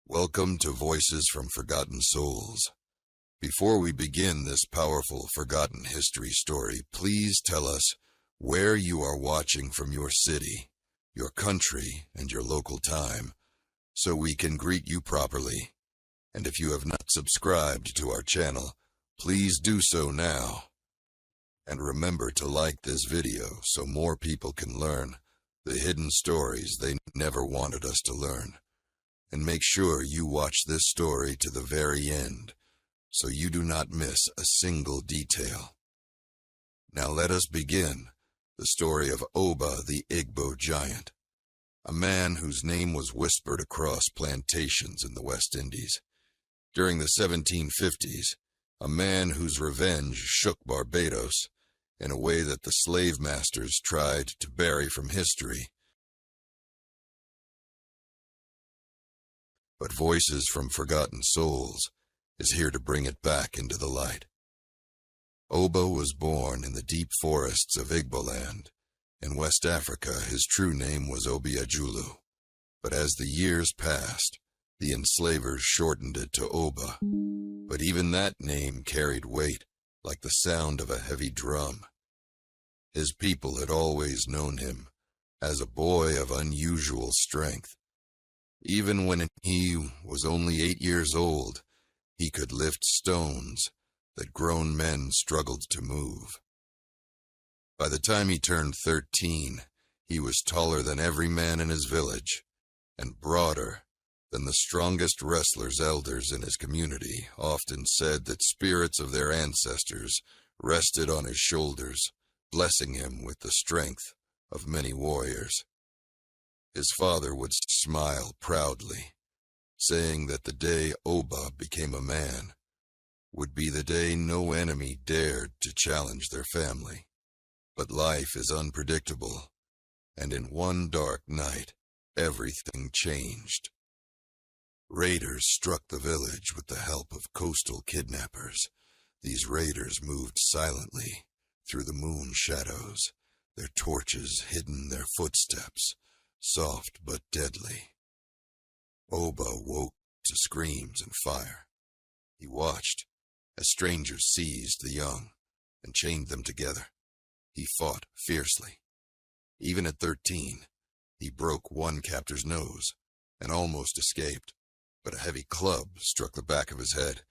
Welcome to Voices from Forgotten Souls. Before we begin this powerful forgotten history story, please tell us where you are watching from, your city, your country, and your local time, so we can greet you properly. And if you have not subscribed to our channel, please do so now. And remember to like this video so more people can learn the hidden stories they never wanted us to learn. And make sure you watch this story to the very end, so you do not miss a single detail. Now let us begin the story of Oba the Igbo giant, a man whose name was whispered across plantations in the West Indies. During the 1750s, a man whose revenge shook Barbados in a way that the slave masters tried to bury from history. But Voices from Forgotten Souls is here to bring it back into the light. Oba was born in the deep forests of Igboland. In West Africa, his true name was Obiajulu. But as the years passed, the enslavers shortened it to Oba. But even that name carried weight, like the sound of a heavy drum. His people had always known him as a boy of unusual strength. Even when he was only 8 years old, he could lift stones that grown men struggled to move. By the time he turned 13, he was taller than every man in his village, and broader than the strongest wrestlers. Elders in his community often said that spirits of their ancestors rested on his shoulders, blessing him with the strength of many warriors. His father would smile proudly, saying that the day Oba became a man would be the day no enemy dared to challenge their family. But life is unpredictable, and in one dark night, everything changed. Raiders struck the village with the help of coastal kidnappers. These raiders moved silently through the moon shadows, their torches hidden their footsteps, soft but deadly. Oba woke to screams and fire. He watched as strangers seized the young and chained them together. He fought fiercely. Even at 13, he broke one captor's nose and almost escaped, but a heavy club struck the back of his head,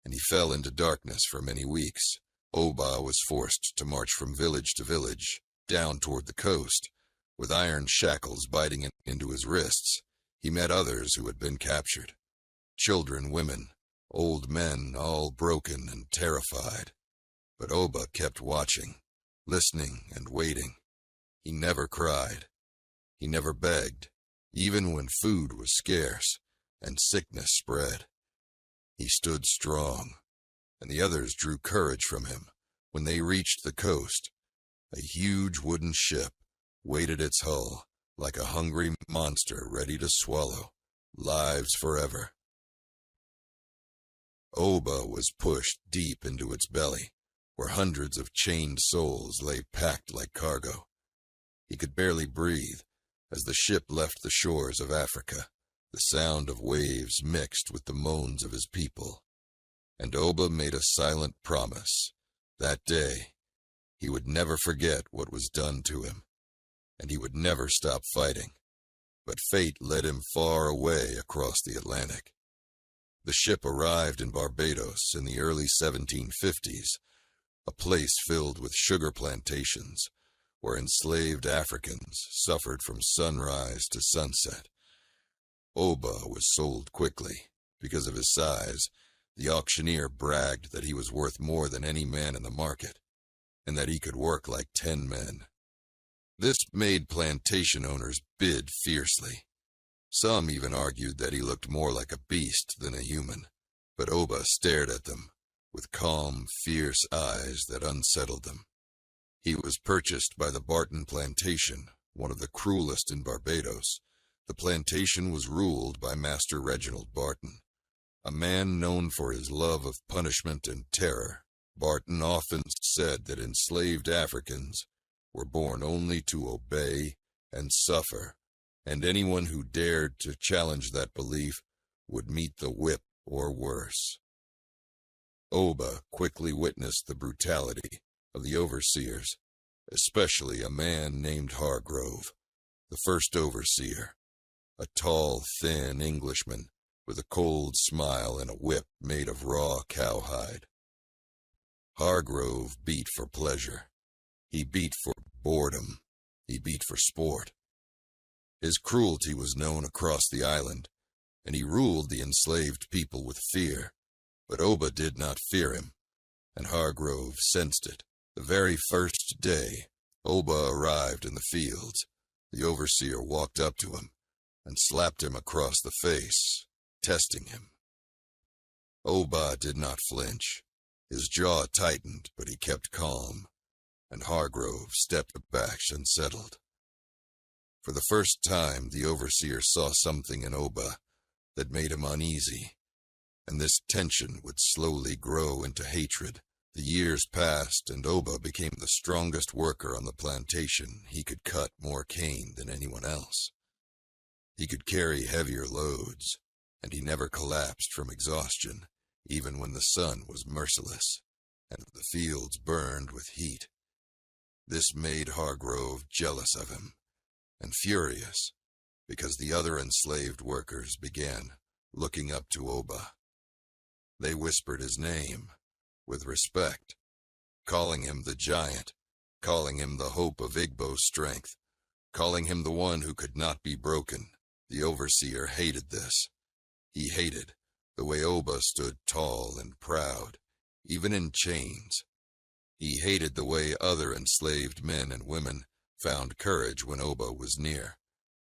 and he fell into darkness for many weeks. Oba was forced to march from village to village, down toward the coast, with iron shackles biting into his wrists. He met others who had been captured. Children, women, old men, all broken and terrified. But Oba kept watching, listening and waiting. He never cried. He never begged, even when food was scarce and sickness spread. He stood strong, and the others drew courage from him. When they reached the coast, a huge wooden ship weighted its hull like a hungry monster ready to swallow lives forever. Oba was pushed deep into its belly, where hundreds of chained souls lay packed like cargo. He could barely breathe as the ship left the shores of Africa. The sound of waves mixed with the moans of his people. And Oba made a silent promise. That day, he would never forget what was done to him, and he would never stop fighting. But fate led him far away across the Atlantic. The ship arrived in Barbados in the early 1750s, a place filled with sugar plantations, where enslaved Africans suffered from sunrise to sunset. Oba was sold quickly. Because of his size, the auctioneer bragged that he was worth more than any man in the market, and that he could work like 10 men. This made plantation owners bid fiercely. Some even argued that he looked more like a beast than a human, but Oba stared at them with calm, fierce eyes that unsettled them. He was purchased by the Barton plantation, one of the cruelest in Barbados. The plantation was ruled by Master Reginald Barton, a man known for his love of punishment and terror. Barton often said that enslaved Africans were born only to obey and suffer, and anyone who dared to challenge that belief would meet the whip or worse. Oba quickly witnessed the brutality of the overseers, especially a man named Hargrove, the first overseer, a tall, thin Englishman with a cold smile and a whip made of raw cowhide. Hargrove beat for pleasure. He beat for boredom. He beat for sport. His cruelty was known across the island, and he ruled the enslaved people with fear. But Oba did not fear him, and Hargrove sensed it. The very first day Oba arrived in the fields, the overseer walked up to him and slapped him across the face, testing him. Oba did not flinch. His jaw tightened, but he kept calm, and Hargrove stepped back and settled. For the first time, the overseer saw something in Oba that made him uneasy, and this tension would slowly grow into hatred. The years passed, and Oba became the strongest worker on the plantation. He could cut more cane than anyone else. He could carry heavier loads, and he never collapsed from exhaustion, even when the sun was merciless, and the fields burned with heat. This made Hargrove jealous of him, and furious, because the other enslaved workers began looking up to Oba. They whispered his name, with respect, calling him the giant, calling him the hope of Igbo's strength, calling him the one who could not be broken. The overseer hated this. He hated the way Oba stood tall and proud, even in chains. He hated the way other enslaved men and women found courage when Oba was near.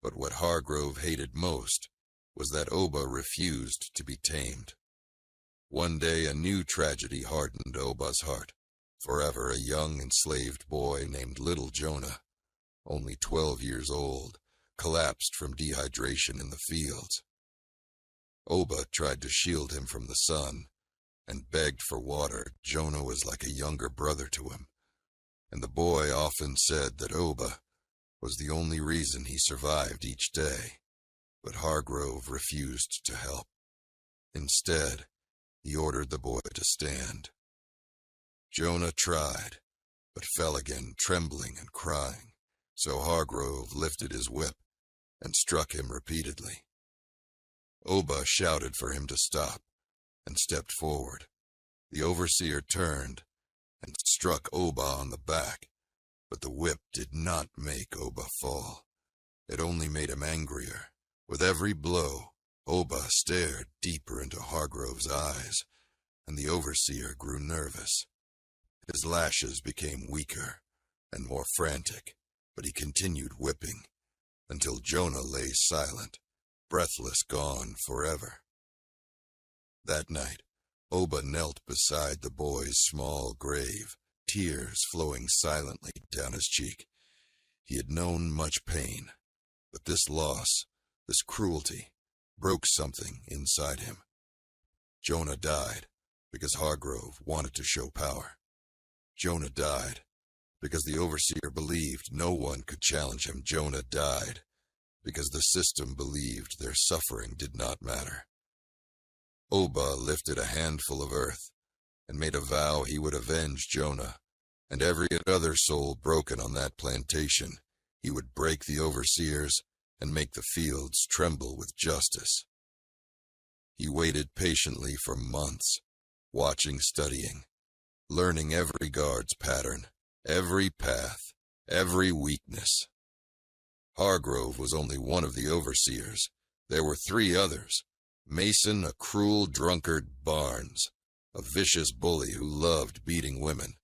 But what Hargrove hated most was that Oba refused to be tamed. One day a new tragedy hardened Oba's heart. Forever a young enslaved boy named Little Jonah, only 12 years old, collapsed from dehydration in the fields. Oba tried to shield him from the sun and begged for water. Jonah was like a younger brother to him, and the boy often said that Oba was the only reason he survived each day. But Hargrove refused to help. Instead, he ordered the boy to stand. Jonah tried, but fell again, trembling and crying, so Hargrove lifted his whip and struck him repeatedly. Oba shouted for him to stop and stepped forward. The overseer turned and struck Oba on the back, but the whip did not make Oba fall. It only made him angrier. With every blow, Oba stared deeper into Hargrove's eyes, and the overseer grew nervous. His lashes became weaker and more frantic, but he continued whipping until Jonah lay silent, breathless, gone forever. That night, Oba knelt beside the boy's small grave, tears flowing silently down his cheek. He had known much pain, but this loss, this cruelty, broke something inside him. Jonah died because Hargrove wanted to show power. Jonah died because the overseer believed no one could challenge him. Jonah died because the system believed their suffering did not matter. Oba lifted a handful of earth and made a vow he would avenge Jonah and every other soul broken on that plantation. He would break the overseers and make the fields tremble with justice. He waited patiently for months, watching, studying, learning every guard's pattern, every path, every weakness. Hargrove was only one of the overseers. There were 3 others. Mason, a cruel drunkard; Barnes, a vicious bully who loved beating women;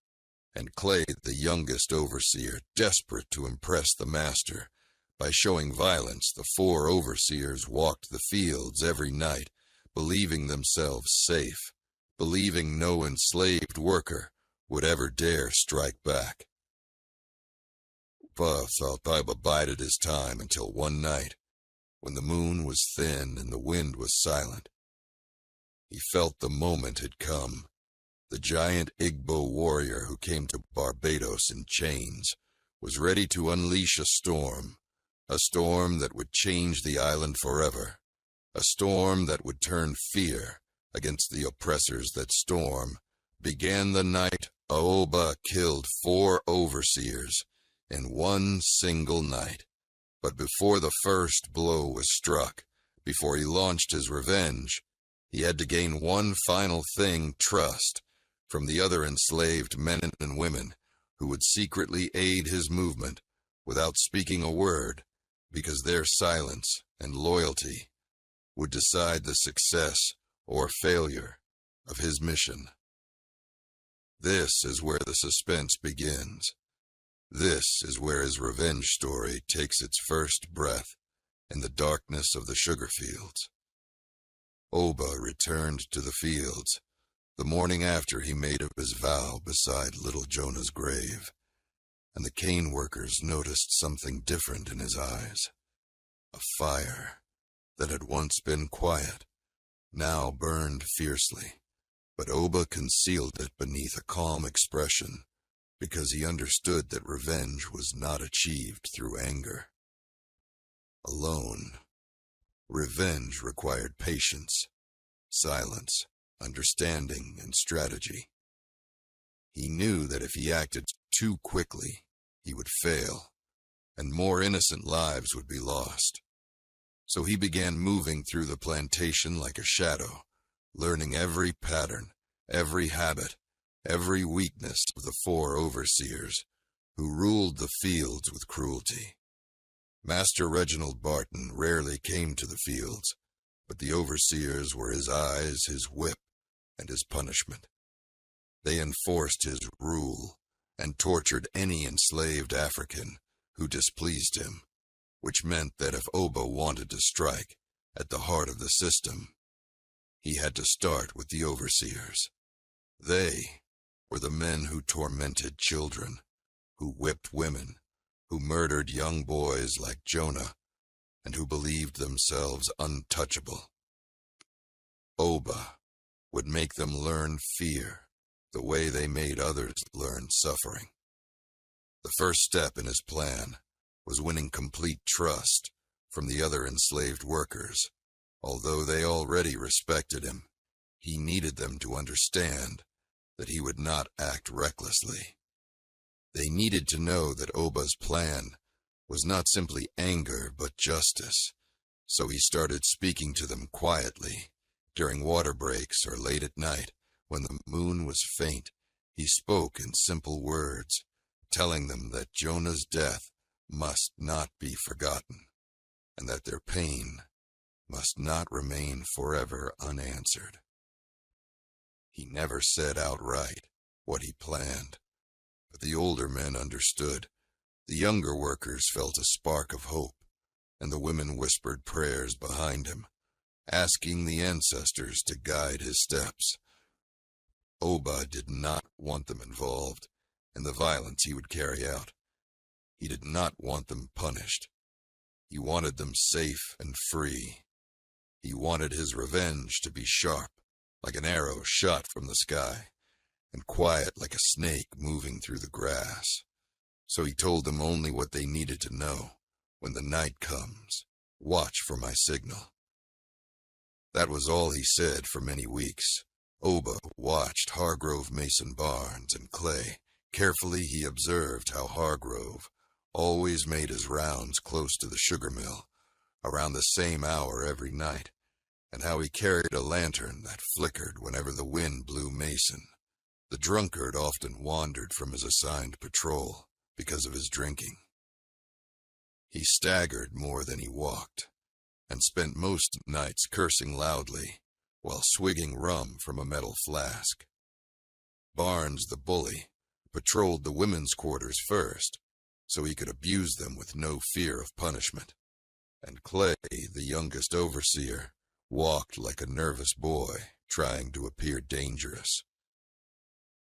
and Clay, the youngest overseer, desperate to impress the master. By showing violence, the 4 overseers walked the fields every night, believing themselves safe, believing no enslaved worker would ever dare strike back. Oba thought Oba bided his time until one night, when the moon was thin and the wind was silent. He felt the moment had come. The giant Igbo warrior who came to Barbados in chains was ready to unleash a storm that would change the island forever. A storm that would turn fear against the oppressors that storm, began the night Aoba killed 4 overseers in one single night. But before the first blow was struck, before he launched his revenge, he had to gain one final thing: trust from the other enslaved men and women who would secretly aid his movement without speaking a word, because their silence and loyalty would decide the success or failure of his mission. This is where the suspense begins. This is where his revenge story takes its first breath in the darkness of the sugar fields. Oba returned to the fields the morning after he made up his vow beside little Jonah's grave, and the cane workers noticed something different in his eyes. A fire that had once been quiet now burned fiercely, but Oba concealed it beneath a calm expression because he understood that revenge was not achieved through anger alone. Revenge required patience, silence, understanding, and strategy. He knew that if he acted too quickly, he would fail, and more innocent lives would be lost. So he began moving through the plantation like a shadow, learning every pattern, every habit, every weakness of the 4 overseers who ruled the fields with cruelty. Master Reginald Barton rarely came to the fields, but the overseers were his eyes, his whip, and his punishment. They enforced his rule and tortured any enslaved African who displeased him, which meant that if Oba wanted to strike at the heart of the system, he had to start with the overseers. They were the men who tormented children, who whipped women, who murdered young boys like Jonah, and who believed themselves untouchable. Oba would make them learn fear the way they made others learn suffering. The first step in his plan was winning complete trust from the other enslaved workers. Although they already respected him, he needed them to understand that he would not act recklessly. They needed to know that Oba's plan was not simply anger but justice, so he started speaking to them quietly. During water breaks or late at night, when the moon was faint, he spoke in simple words, telling them that Jonah's death must not be forgotten, and that their pain must not remain forever unanswered. He never said outright what he planned, but the older men understood. The younger workers felt a spark of hope, and the women whispered prayers behind him, asking the ancestors to guide his steps. Oba did not want them involved in the violence he would carry out. He did not want them punished. He wanted them safe and free. He wanted his revenge to be sharp, like an arrow shot from the sky, and quiet like a snake moving through the grass. So he told them only what they needed to know. When the night comes, watch for my signal. That was all he said for many weeks. Oba watched Hargrove Mason Barnes and Clay. Carefully he observed how Hargrove always made his rounds close to the sugar mill, around the same hour every night, and how he carried a lantern that flickered whenever the wind blew Mason. The drunkard often wandered from his assigned patrol because of his drinking. He staggered more than he walked, and spent most nights cursing loudly while swigging rum from a metal flask. Barnes, the bully, patrolled the women's quarters first, so he could abuse them with no fear of punishment, and Clay, the youngest overseer, walked like a nervous boy, trying to appear dangerous.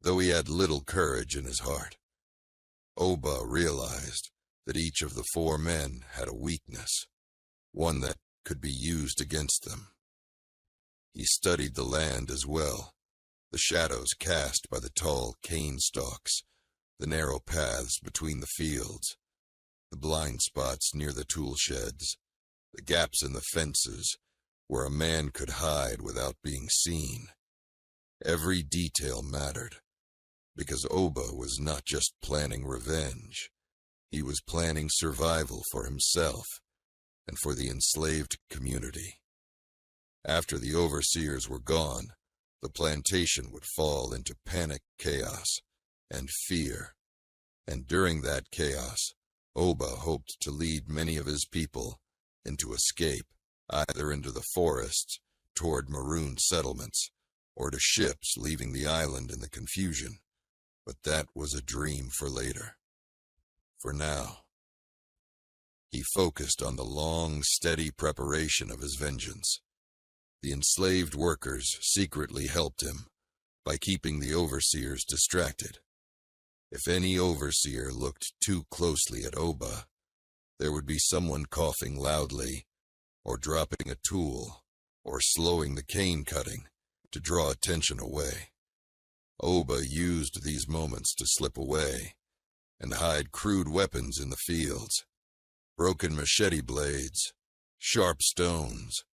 Though he had little courage in his heart, Oba realized that each of the 4 men had a weakness, one that could be used against them. He studied the land as well, the shadows cast by the tall cane stalks, the narrow paths between the fields, the blind spots near the tool sheds, the gaps in the fences where a man could hide without being seen. Every detail mattered, because Oba was not just planning revenge. He was planning survival for himself and for the enslaved community. After the overseers were gone, the plantation would fall into panic, chaos, and fear. And during that chaos, Oba hoped to lead many of his people into escape, either into the forests, toward marooned settlements, or to ships leaving the island in the confusion. But that was a dream for later. For now, he focused on the long, steady preparation of his vengeance. The enslaved workers secretly helped him by keeping the overseers distracted. If any overseer looked too closely at Oba, there would be someone coughing loudly, or dropping a tool, or slowing the cane cutting to draw attention away. Oba used these moments to slip away and hide crude weapons in the fields, broken machete blades, sharp stones,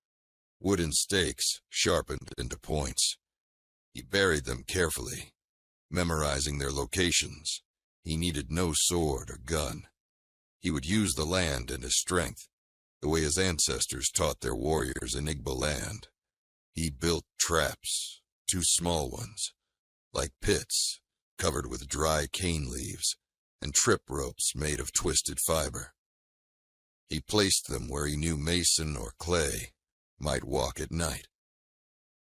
wooden stakes sharpened into points. He buried them carefully, memorizing their locations. He needed no sword or gun. He would use the land and his strength, the way his ancestors taught their warriors in Igbo land. He built traps, 2 small ones, like pits covered with dry cane leaves, and trip ropes made of twisted fiber. He placed them where he knew Mason or Clay might walk at night.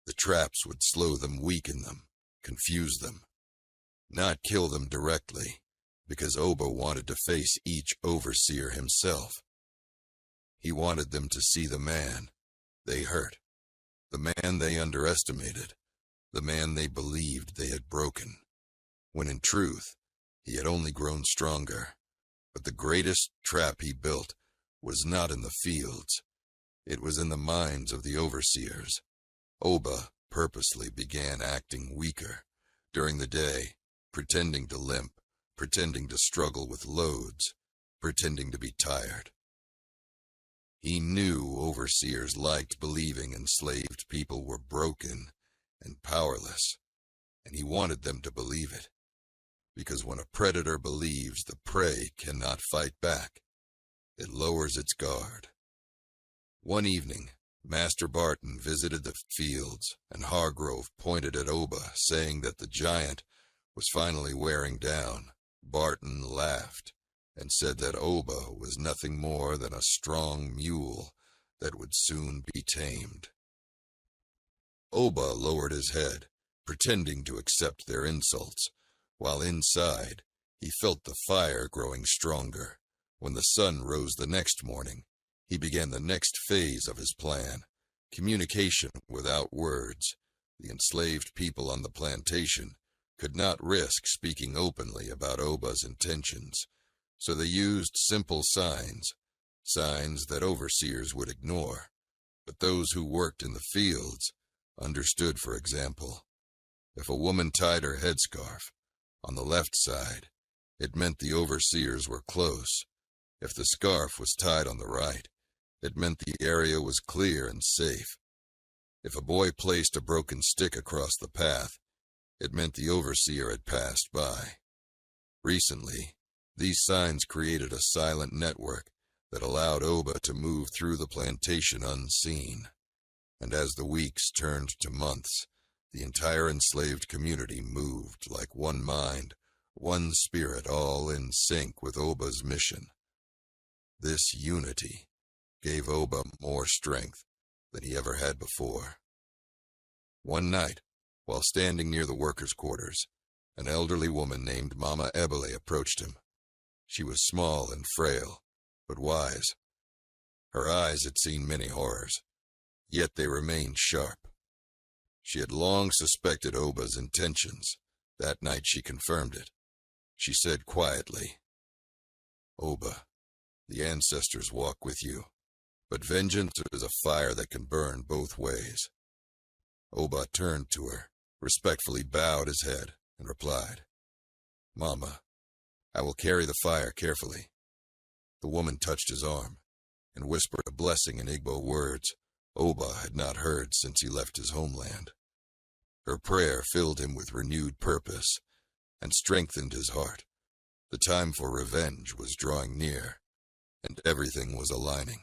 The traps would slow them, weaken them, confuse them, not kill them directly, because Oba wanted to face each overseer himself. He wanted them to see the man they hurt, the man they underestimated, the man they believed they had broken, when in truth, he had only grown stronger. But the greatest trap he built was not in the fields. It was in the minds of the overseers. Oba purposely began acting weaker during the day, pretending to limp, pretending to struggle with loads, pretending to be tired. He knew overseers liked believing enslaved people were broken and powerless, and he wanted them to believe it. Because when a predator believes the prey cannot fight back, it lowers its guard. One evening, Master Barton visited the fields, and Hargrove pointed at Oba, saying that the giant was finally wearing down. Barton laughed and said that Oba was nothing more than a strong mule that would soon be tamed. Oba lowered his head, pretending to accept their insults, while inside he felt the fire growing stronger. When the sun rose the next morning, he began the next phase of his plan, communication without words. The enslaved people on the plantation could not risk speaking openly about Oba's intentions, so they used simple signs, signs that overseers would ignore. But those who worked in the fields understood. For example, if a woman tied her headscarf on the left side, it meant the overseers were close. If the scarf was tied on the right, it meant the area was clear and safe. If a boy placed a broken stick across the path, it meant the overseer had passed by. Recently, these signs created a silent network that allowed Oba to move through the plantation unseen. And as the weeks turned to months, the entire enslaved community moved like one mind, one spirit, all in sync with Oba's mission. This unity gave Oba more strength than he ever had before. One night, while standing near the workers' quarters, an elderly woman named Mama Ebele approached him. She was small and frail, but wise. Her eyes had seen many horrors, yet they remained sharp. She had long suspected Oba's intentions. That night she confirmed it. She said quietly, "Oba, the ancestors walk with you, but vengeance is a fire that can burn both ways." Oba turned to her, respectfully bowed his head, and replied, "Mama, I will carry the fire carefully." The woman touched his arm and whispered a blessing in Igbo words, Oba had not heard since he left his homeland. Her prayer filled him with renewed purpose and strengthened his heart. The time for revenge was drawing near, and everything was aligning.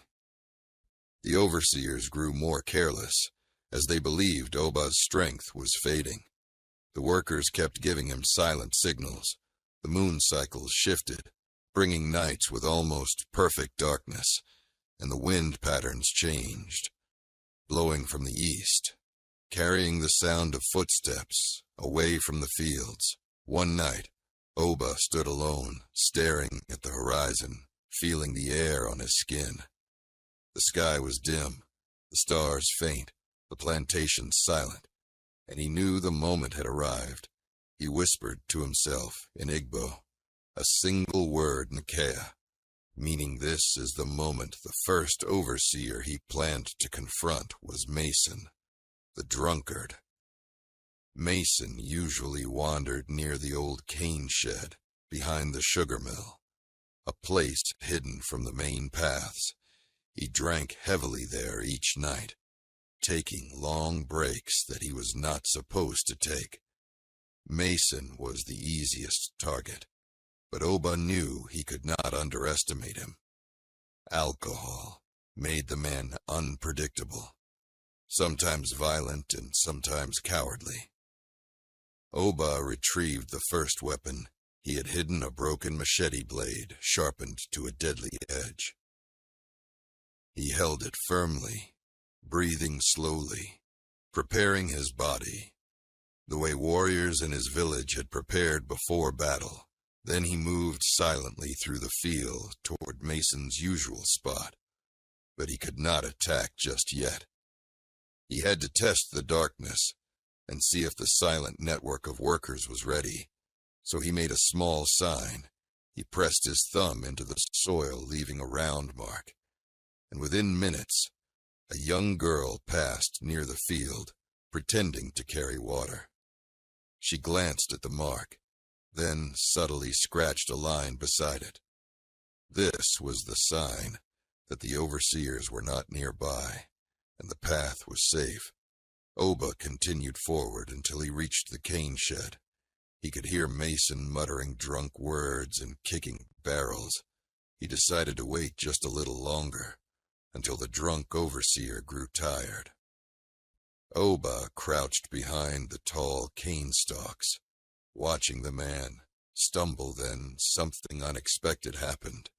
The overseers grew more careless, as they believed Oba's strength was fading. The workers kept giving him silent signals. The moon cycles shifted, bringing nights with almost perfect darkness, and the wind patterns changed, blowing from the east, carrying the sound of footsteps away from the fields. One night, Oba stood alone, staring at the horizon, feeling the air on his skin. The sky was dim, the stars faint, the plantation silent, and he knew the moment had arrived. He whispered to himself in Igbo, a single word, Nkea, meaning this is the moment. The first overseer he planned to confront was Mason, the drunkard. Mason usually wandered near the old cane shed behind the sugar mill, a place hidden from the main paths. He drank heavily there each night, taking long breaks that he was not supposed to take. Mason was the easiest target, but Oba knew he could not underestimate him. Alcohol made the man unpredictable, sometimes violent and sometimes cowardly. Oba retrieved the first weapon. He had hidden a broken machete blade sharpened to a deadly edge. He held it firmly, breathing slowly, preparing his body, the way warriors in his village had prepared before battle. Then he moved silently through the field toward Mason's usual spot, but he could not attack just yet. He had to test the darkness and see if the silent network of workers was ready, so he made a small sign. He pressed his thumb into the soil, leaving a round mark, and within minutes, a young girl passed near the field, pretending to carry water. She glanced at the mark, then subtly scratched a line beside it. This was the sign that the overseers were not nearby, and the path was safe. Oba continued forward until he reached the cane shed. He could hear Mason muttering drunk words and kicking barrels. He decided to wait just a little longer, until the drunk overseer grew tired. Oba crouched behind the tall cane stalks, watching the man stumble. Then something unexpected happened.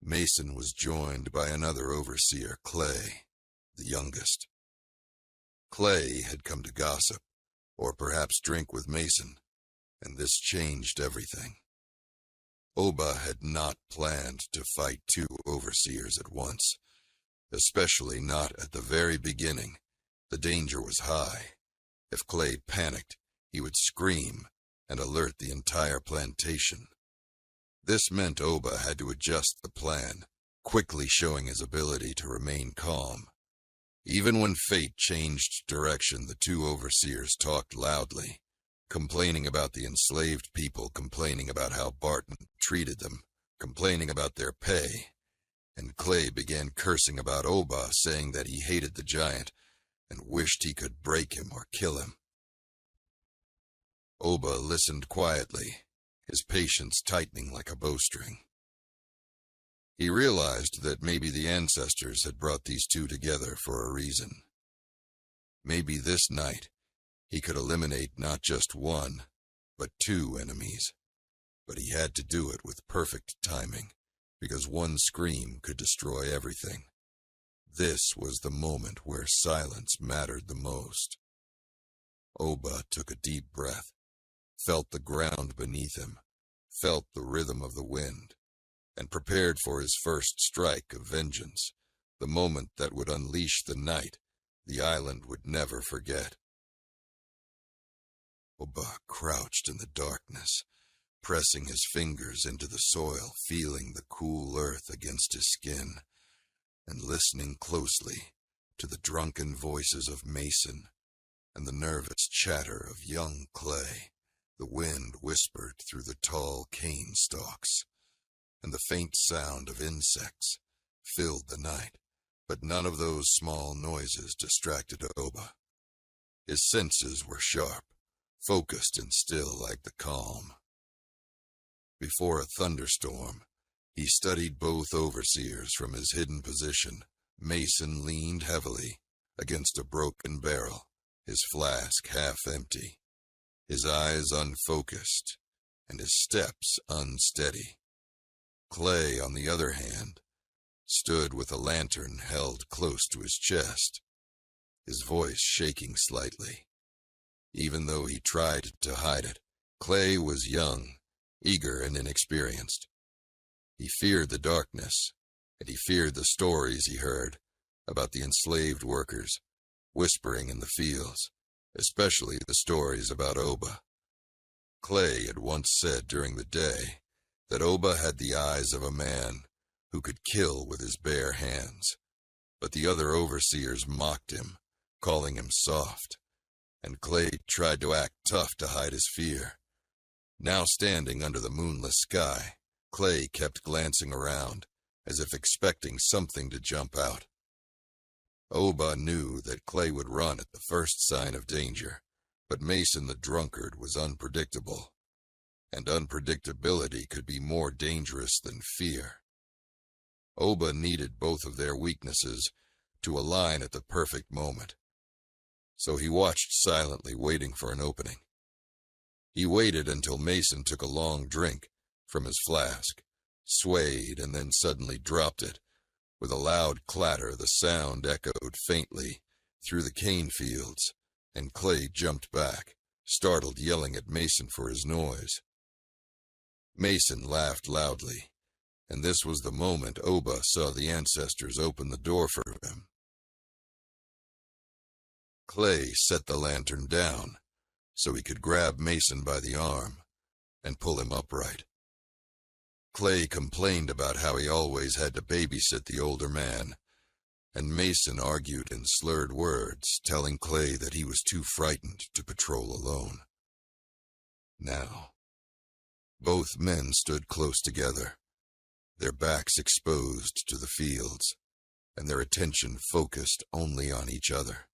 Mason was joined by another overseer, Clay, the youngest. Clay had come to gossip, or perhaps drink with Mason, and this changed everything. Oba had not planned to fight two overseers at once, especially not at the very beginning. The danger was high. If Clay panicked, he would scream and alert the entire plantation. This meant Oba had to adjust the plan, quickly showing his ability to remain calm. Even when fate changed direction, the two overseers talked loudly, complaining about the enslaved people, complaining about how Barton treated them, complaining about their pay. And Clay began cursing about Oba, saying that he hated the giant and wished he could break him or kill him. Oba listened quietly, his patience tightening like a bowstring. He realized that maybe the ancestors had brought these two together for a reason. Maybe this night he could eliminate not just one, but two enemies. But he had to do it with perfect timing, because one scream could destroy everything. This was the moment where silence mattered the most. Oba took a deep breath, felt the ground beneath him, felt the rhythm of the wind, and prepared for his first strike of vengeance, the moment that would unleash the night the island would never forget. Oba crouched in the darkness, pressing his fingers into the soil, feeling the cool earth against his skin, and listening closely to the drunken voices of Mason and the nervous chatter of young Clay. The wind whispered through the tall cane stalks, and the faint sound of insects filled the night. But none of those small noises distracted Oba. His senses were sharp, focused and still like the calm. Before a thunderstorm, he studied both overseers from his hidden position. Mason leaned heavily against a broken barrel, his flask half empty, his eyes unfocused, and his steps unsteady. Clay, on the other hand, stood with a lantern held close to his chest, his voice shaking slightly. Even though he tried to hide it, Clay was young, eager and inexperienced. He feared the darkness, and he feared the stories he heard about the enslaved workers whispering in the fields, especially the stories about Oba. Clay had once said during the day that Oba had the eyes of a man who could kill with his bare hands, but the other overseers mocked him, calling him soft, and Clay tried to act tough to hide his fear. Now standing under the moonless sky, Clay kept glancing around, as if expecting something to jump out. Oba knew that Clay would run at the first sign of danger, but Mason the drunkard was unpredictable, and unpredictability could be more dangerous than fear. Oba needed both of their weaknesses to align at the perfect moment, so he watched silently, waiting for an opening. He waited until Mason took a long drink from his flask, swayed, and then suddenly dropped it. With a loud clatter, the sound echoed faintly through the cane fields, and Clay jumped back, startled, yelling at Mason for his noise. Mason laughed loudly, and this was the moment Oba saw the ancestors open the door for him. Clay set the lantern down so he could grab Mason by the arm and pull him upright. Clay complained about how he always had to babysit the older man, and Mason argued in slurred words, telling Clay that he was too frightened to patrol alone. Now, both men stood close together, their backs exposed to the fields, and their attention focused only on each other.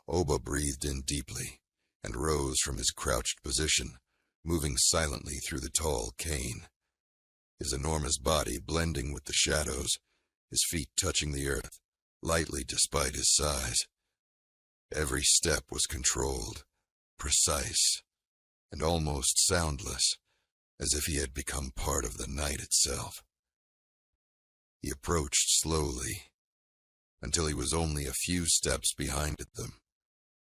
Oba breathed in deeply and rose from his crouched position, moving silently through the tall cane, his enormous body blending with the shadows, his feet touching the earth, lightly despite his size. Every step was controlled, precise, and almost soundless, as if he had become part of the night itself. He approached slowly, until he was only a few steps behind them.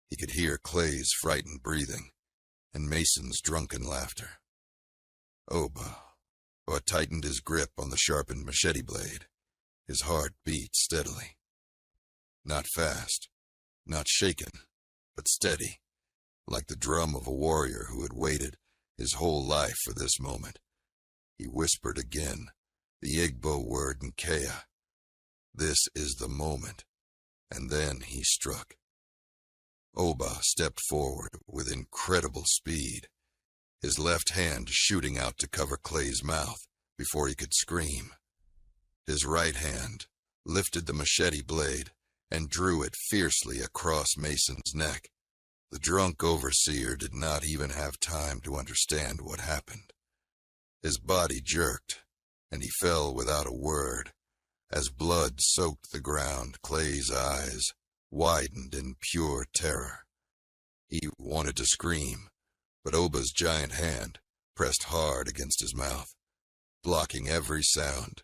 He could hear Clay's frightened breathing, and Mason's drunken laughter. Oba tightened his grip on the sharpened machete blade. His heart beat steadily. Not fast, not shaken, but steady, like the drum of a warrior who had waited his whole life for this moment. He whispered again, the Igbo word Nkea. This is the moment. And then he struck. Oba stepped forward with incredible speed, his left hand shooting out to cover Clay's mouth before he could scream. His right hand lifted the machete blade and drew it fiercely across Mason's neck. The drunk overseer did not even have time to understand what happened. His body jerked, and he fell without a word. As blood soaked the ground, Clay's eyes widened in pure terror. He wanted to scream, but Oba's giant hand pressed hard against his mouth, blocking every sound.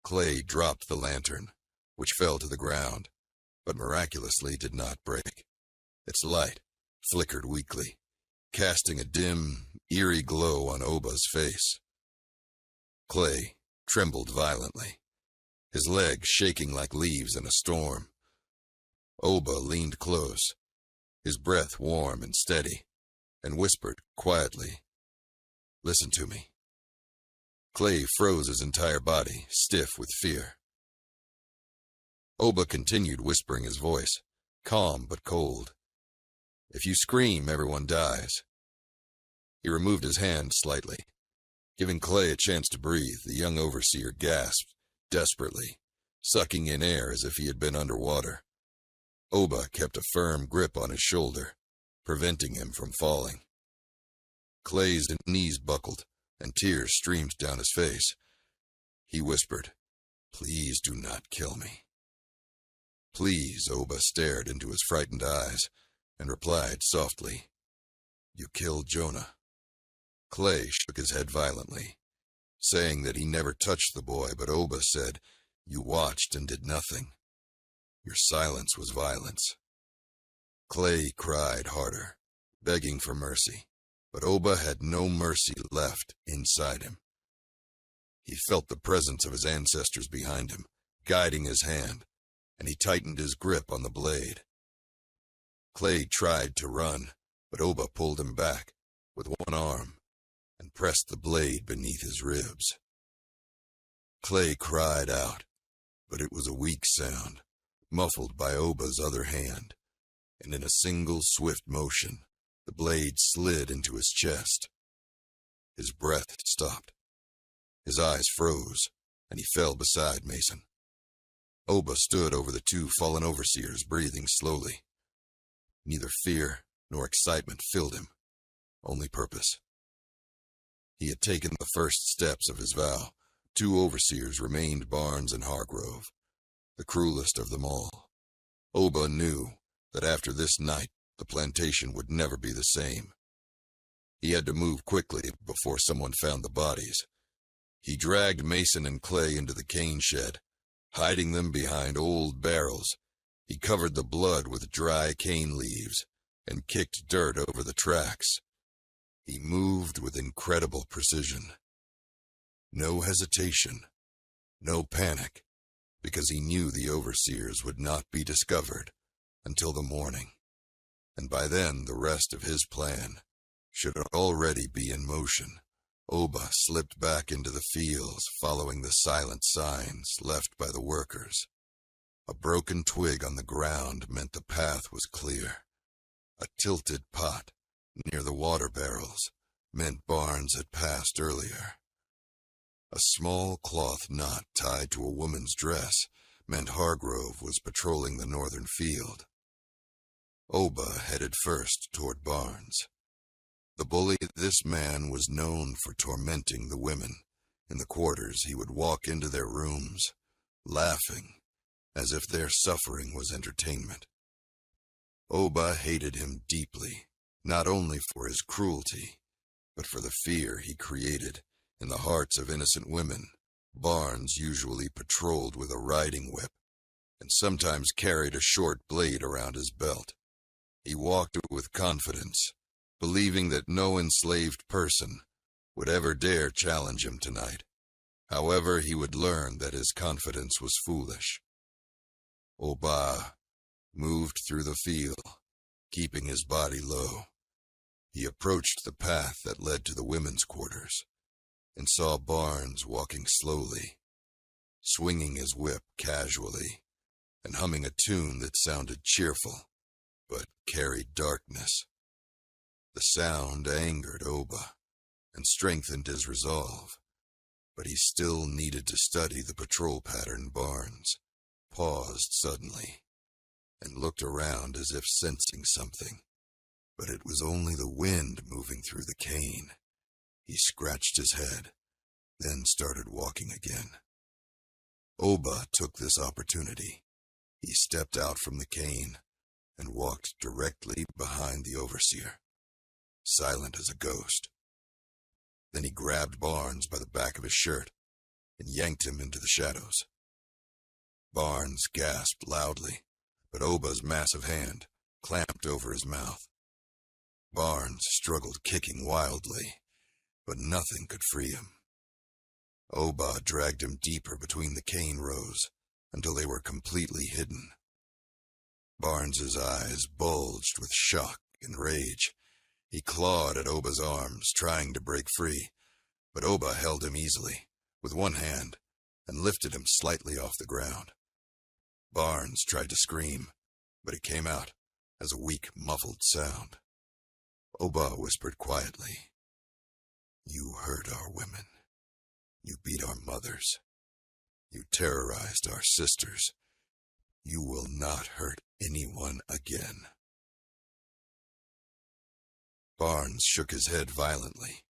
Clay dropped the lantern, which fell to the ground, but miraculously did not break. Its light flickered weakly, casting a dim, eerie glow on Oba's face. Clay trembled violently, his legs shaking like leaves in a storm. Oba leaned close, his breath warm and steady, and whispered quietly, "Listen to me." Clay froze his entire body, stiff with fear. Oba continued whispering his voice, calm but cold. "If you scream, everyone dies." He removed his hand slightly, giving Clay a chance to breathe. The young overseer gasped desperately, sucking in air as if he had been underwater. Oba kept a firm grip on his shoulder, preventing him from falling. Clay's knees buckled, and tears streamed down his face. He whispered, "Please do not kill me." "Please," Oba stared into his frightened eyes, and replied softly, "You killed Jonah." Clay shook his head violently, saying that he never touched the boy, but Oba said, "You watched and did nothing. Your silence was violence." Clay cried harder, begging for mercy, but Oba had no mercy left inside him. He felt the presence of his ancestors behind him, guiding his hand, and he tightened his grip on the blade. Clay tried to run, but Oba pulled him back with one arm and pressed the blade beneath his ribs. Clay cried out, but it was a weak sound, muffled by Oba's other hand, and in a single swift motion, the blade slid into his chest. His breath stopped. His eyes froze, and he fell beside Mason. Oba stood over the two fallen overseers, breathing slowly. Neither fear nor excitement filled him, only purpose. He had taken the first steps of his vow. Two overseers remained, Barnes and Hargrove, the cruelest of them all. Oba knew that after this night, the plantation would never be the same. He had to move quickly before someone found the bodies. He dragged Mason and Clay into the cane shed, hiding them behind old barrels. He covered the blood with dry cane leaves and kicked dirt over the tracks. He moved with incredible precision. No hesitation, no panic, because he knew the overseers would not be discovered until the morning, and by then the rest of his plan should already be in motion. Oba slipped back into the fields, following the silent signs left by the workers. A broken twig on the ground meant the path was clear. A tilted pot near the water barrels meant Barnes had passed earlier. A small cloth knot tied to a woman's dress meant Hargrove was patrolling the northern field. Oba headed first toward Barnes. The bully, this man was known for tormenting the women. In the quarters, he would walk into their rooms, laughing, as if their suffering was entertainment. Oba hated him deeply, not only for his cruelty, but for the fear he created in the hearts of innocent women. Barnes usually patrolled with a riding whip, and sometimes carried a short blade around his belt. He walked with confidence, believing that no enslaved person would ever dare challenge him tonight. However, he would learn that his confidence was foolish. Oba moved through the field, keeping his body low. He approached the path that led to the women's quarters, and saw Barnes walking slowly, swinging his whip casually, and humming a tune that sounded cheerful, but carried darkness. The sound angered Oba, and strengthened his resolve, but he still needed to study the patrol pattern. Barnes paused suddenly, and looked around as if sensing something, but it was only the wind moving through the cane. He scratched his head, then started walking again. Oba took this opportunity. He stepped out from the cane, and walked directly behind the overseer, silent as a ghost. Then he grabbed Barnes by the back of his shirt, and yanked him into the shadows. Barnes gasped loudly, but Oba's massive hand clamped over his mouth. Barnes struggled, kicking wildly, but nothing could free him. Oba dragged him deeper between the cane rows until they were completely hidden. Barnes's eyes bulged with shock and rage. He clawed at Oba's arms, trying to break free, but Oba held him easily with one hand and lifted him slightly off the ground. Barnes tried to scream, but it came out as a weak, muffled sound. Oba whispered quietly, "You hurt our women. You beat our mothers. You terrorized our sisters. You will not hurt anyone again." Barnes shook his head violently,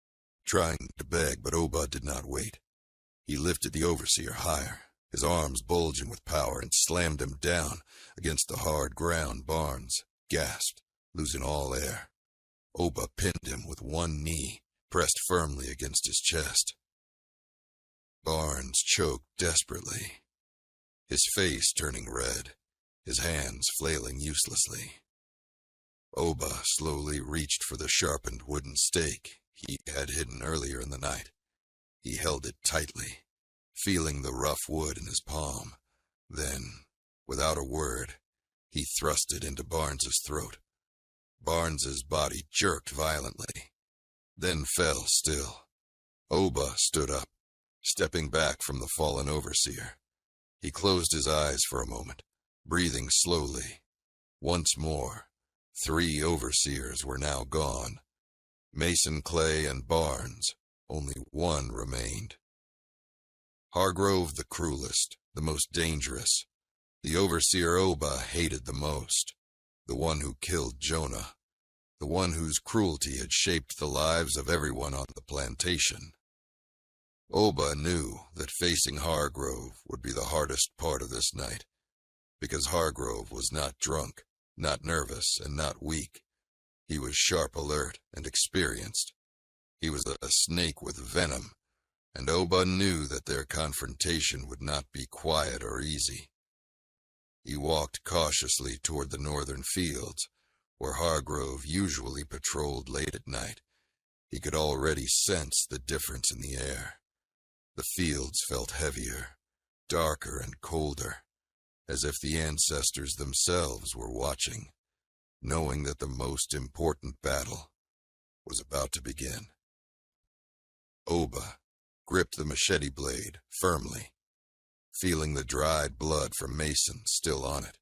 trying to beg, but Oba did not wait. He lifted the overseer higher, his arms bulging with power, and slammed him down against the hard ground. Barnes gasped, losing all air. Oba pinned him with one knee, pressed firmly against his chest. Barnes choked desperately, his face turning red, his hands flailing uselessly. Oba slowly reached for the sharpened wooden stake he had hidden earlier in the night. He held it tightly, feeling the rough wood in his palm. Then, without a word, he thrust it into Barnes's throat. Barnes's body jerked violently, then fell still. Oba stood up, stepping back from the fallen overseer. He closed his eyes for a moment, breathing slowly. Once more, 3 overseers were now gone. Mason, Clay, and Barnes, only one remained. Hargrove the cruelest, the most dangerous. The overseer Oba hated the most. The one who killed Jonah. The one whose cruelty had shaped the lives of everyone on the plantation. Oba knew that facing Hargrove would be the hardest part of this night, because Hargrove was not drunk, not nervous, and not weak. He was sharp, alert, and experienced. He was a snake with venom, and Oba knew that their confrontation would not be quiet or easy. He walked cautiously toward the northern fields, where Hargrove usually patrolled late at night. He could already sense the difference in the air. The fields felt heavier, darker and colder, as if the ancestors themselves were watching, knowing that the most important battle was about to begin. Oba gripped the machete blade firmly, feeling the dried blood from Mason still on it.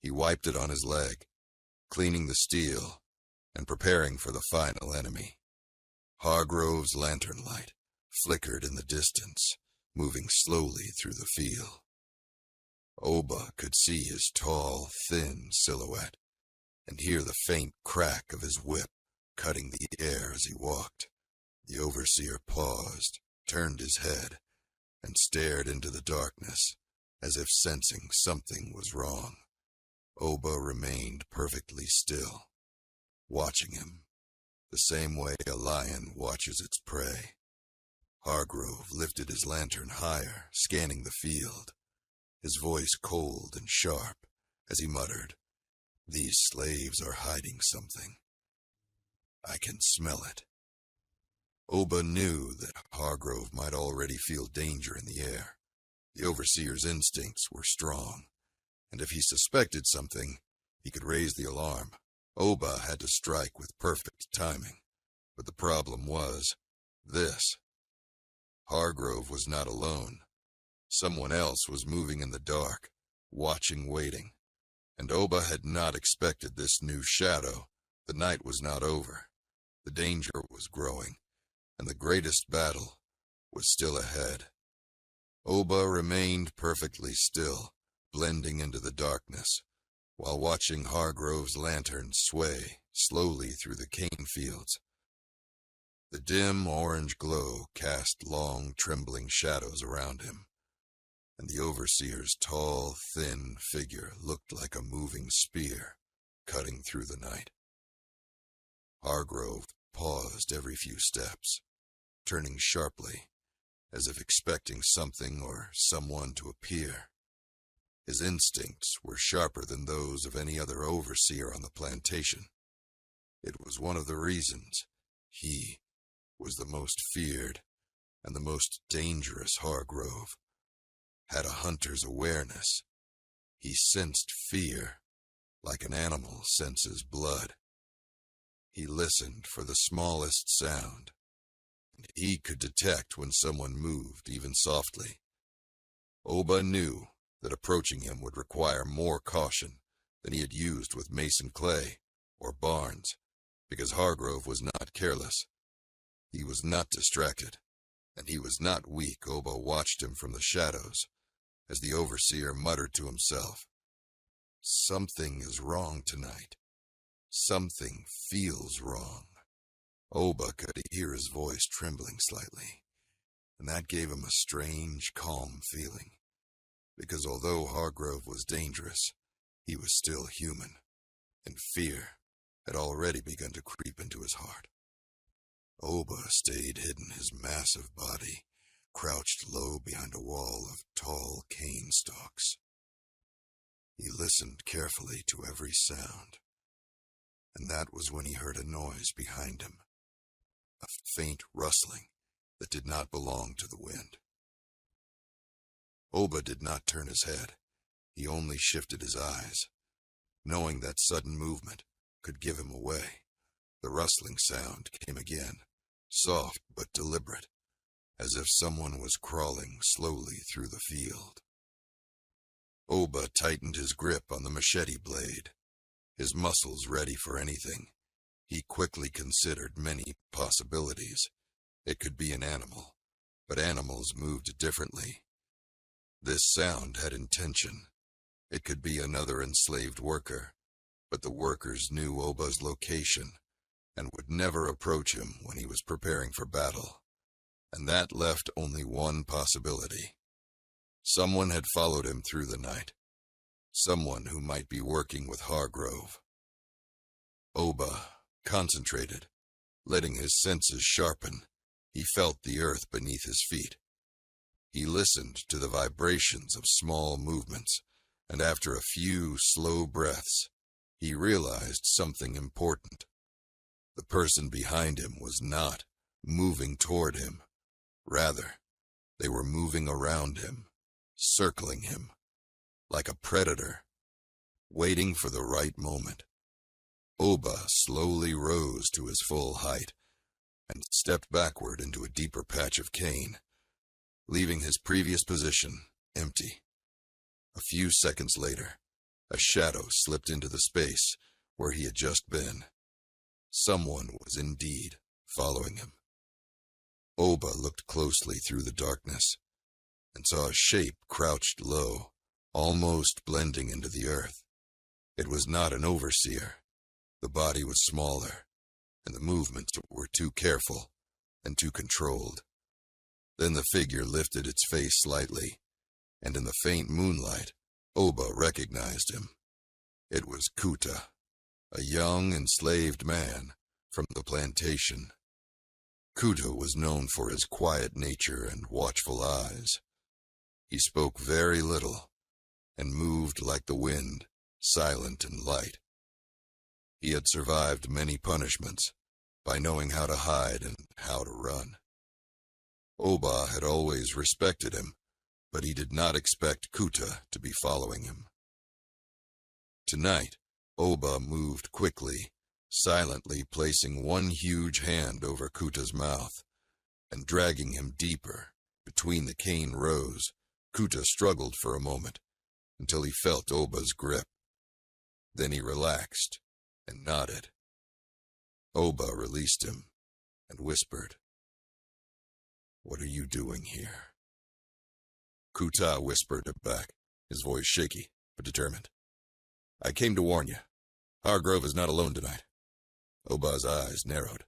He wiped it on his leg, cleaning the steel and preparing for the final enemy. Hargrove's lantern light flickered in the distance, moving slowly through the field. Oba could see his tall, thin silhouette and hear the faint crack of his whip cutting the air as he walked. The overseer paused, turned his head, and stared into the darkness, as if sensing something was wrong. Oba remained perfectly still, watching him, the same way a lion watches its prey. Hargrove lifted his lantern higher, scanning the field, his voice cold and sharp as he muttered, "These slaves are hiding something. I can smell it." Oba knew that Hargrove might already feel danger in the air. The overseer's instincts were strong, and if he suspected something, he could raise the alarm. Oba had to strike with perfect timing, but the problem was this. Hargrove was not alone. Someone else was moving in the dark, watching, waiting. And Oba had not expected this new shadow. The night was not over. The danger was growing, and the greatest battle was still ahead. Oba remained perfectly still, blending into the darkness, while watching Hargrove's lantern sway slowly through the cane fields. The dim orange glow cast long, trembling shadows around him, and the overseer's tall, thin figure looked like a moving spear cutting through the night. Hargrove paused every few steps, turning sharply, as if expecting something or someone to appear. His instincts were sharper than those of any other overseer on the plantation. It was one of the reasons he was the most feared and the most dangerous. Hargrove had a hunter's awareness. He sensed fear like an animal senses blood. He listened for the smallest sound, and he could detect when someone moved, even softly. Oba knew that approaching him would require more caution than he had used with Mason Clay or Barnes, because Hargrove was not careless. He was not distracted, and he was not weak. Oba watched him from the shadows, as the overseer muttered to himself, "Something is wrong tonight. Something feels wrong." Oba could hear his voice trembling slightly, and that gave him a strange, calm feeling, because although Hargrove was dangerous, he was still human, and fear had already begun to creep into his heart. Oba stayed hidden, his massive body crouched low behind a wall of tall cane stalks. He listened carefully to every sound, and that was when he heard a noise behind him, a faint rustling that did not belong to the wind. Oba did not turn his head. He only shifted his eyes, knowing that sudden movement could give him away. The rustling sound came again, soft but deliberate, as if someone was crawling slowly through the field. Oba tightened his grip on the machete blade, his muscles ready for anything. He quickly considered many possibilities. It could be an animal, but animals moved differently. This sound had intention. It could be another enslaved worker, but the workers knew Oba's location and would never approach him when he was preparing for battle. And that left only one possibility. Someone had followed him through the night. Someone who might be working with Hargrove. Oba concentrated, letting his senses sharpen. He felt the earth beneath his feet. He listened to the vibrations of small movements, and after a few slow breaths, he realized something important. The person behind him was not moving toward him. Rather, they were moving around him, circling him, like a predator, waiting for the right moment. Oba slowly rose to his full height and stepped backward into a deeper patch of cane, leaving his previous position empty. A few seconds later, a shadow slipped into the space where he had just been. Someone was indeed following him. Oba looked closely through the darkness and saw a shape crouched low, almost blending into the earth. It was not an overseer. The body was smaller, and the movements were too careful and too controlled. Then the figure lifted its face slightly, and in the faint moonlight, Oba recognized him. It was Kuta, a young enslaved man from the plantation. Kuta was known for his quiet nature and watchful eyes. He spoke very little, and moved like the wind, silent and light. He had survived many punishments by knowing how to hide and how to run. Oba had always respected him, but he did not expect Kuta to be following him. Tonight, Oba moved quickly, silently placing one huge hand over Kuta's mouth and dragging him deeper between the cane rows. Kuta struggled for a moment until he felt Oba's grip. Then he relaxed and nodded. Oba released him and whispered, "What are you doing here?" Kuta whispered back, his voice shaky but determined. "I came to warn you. Hargrove is not alone tonight." Oba's eyes narrowed.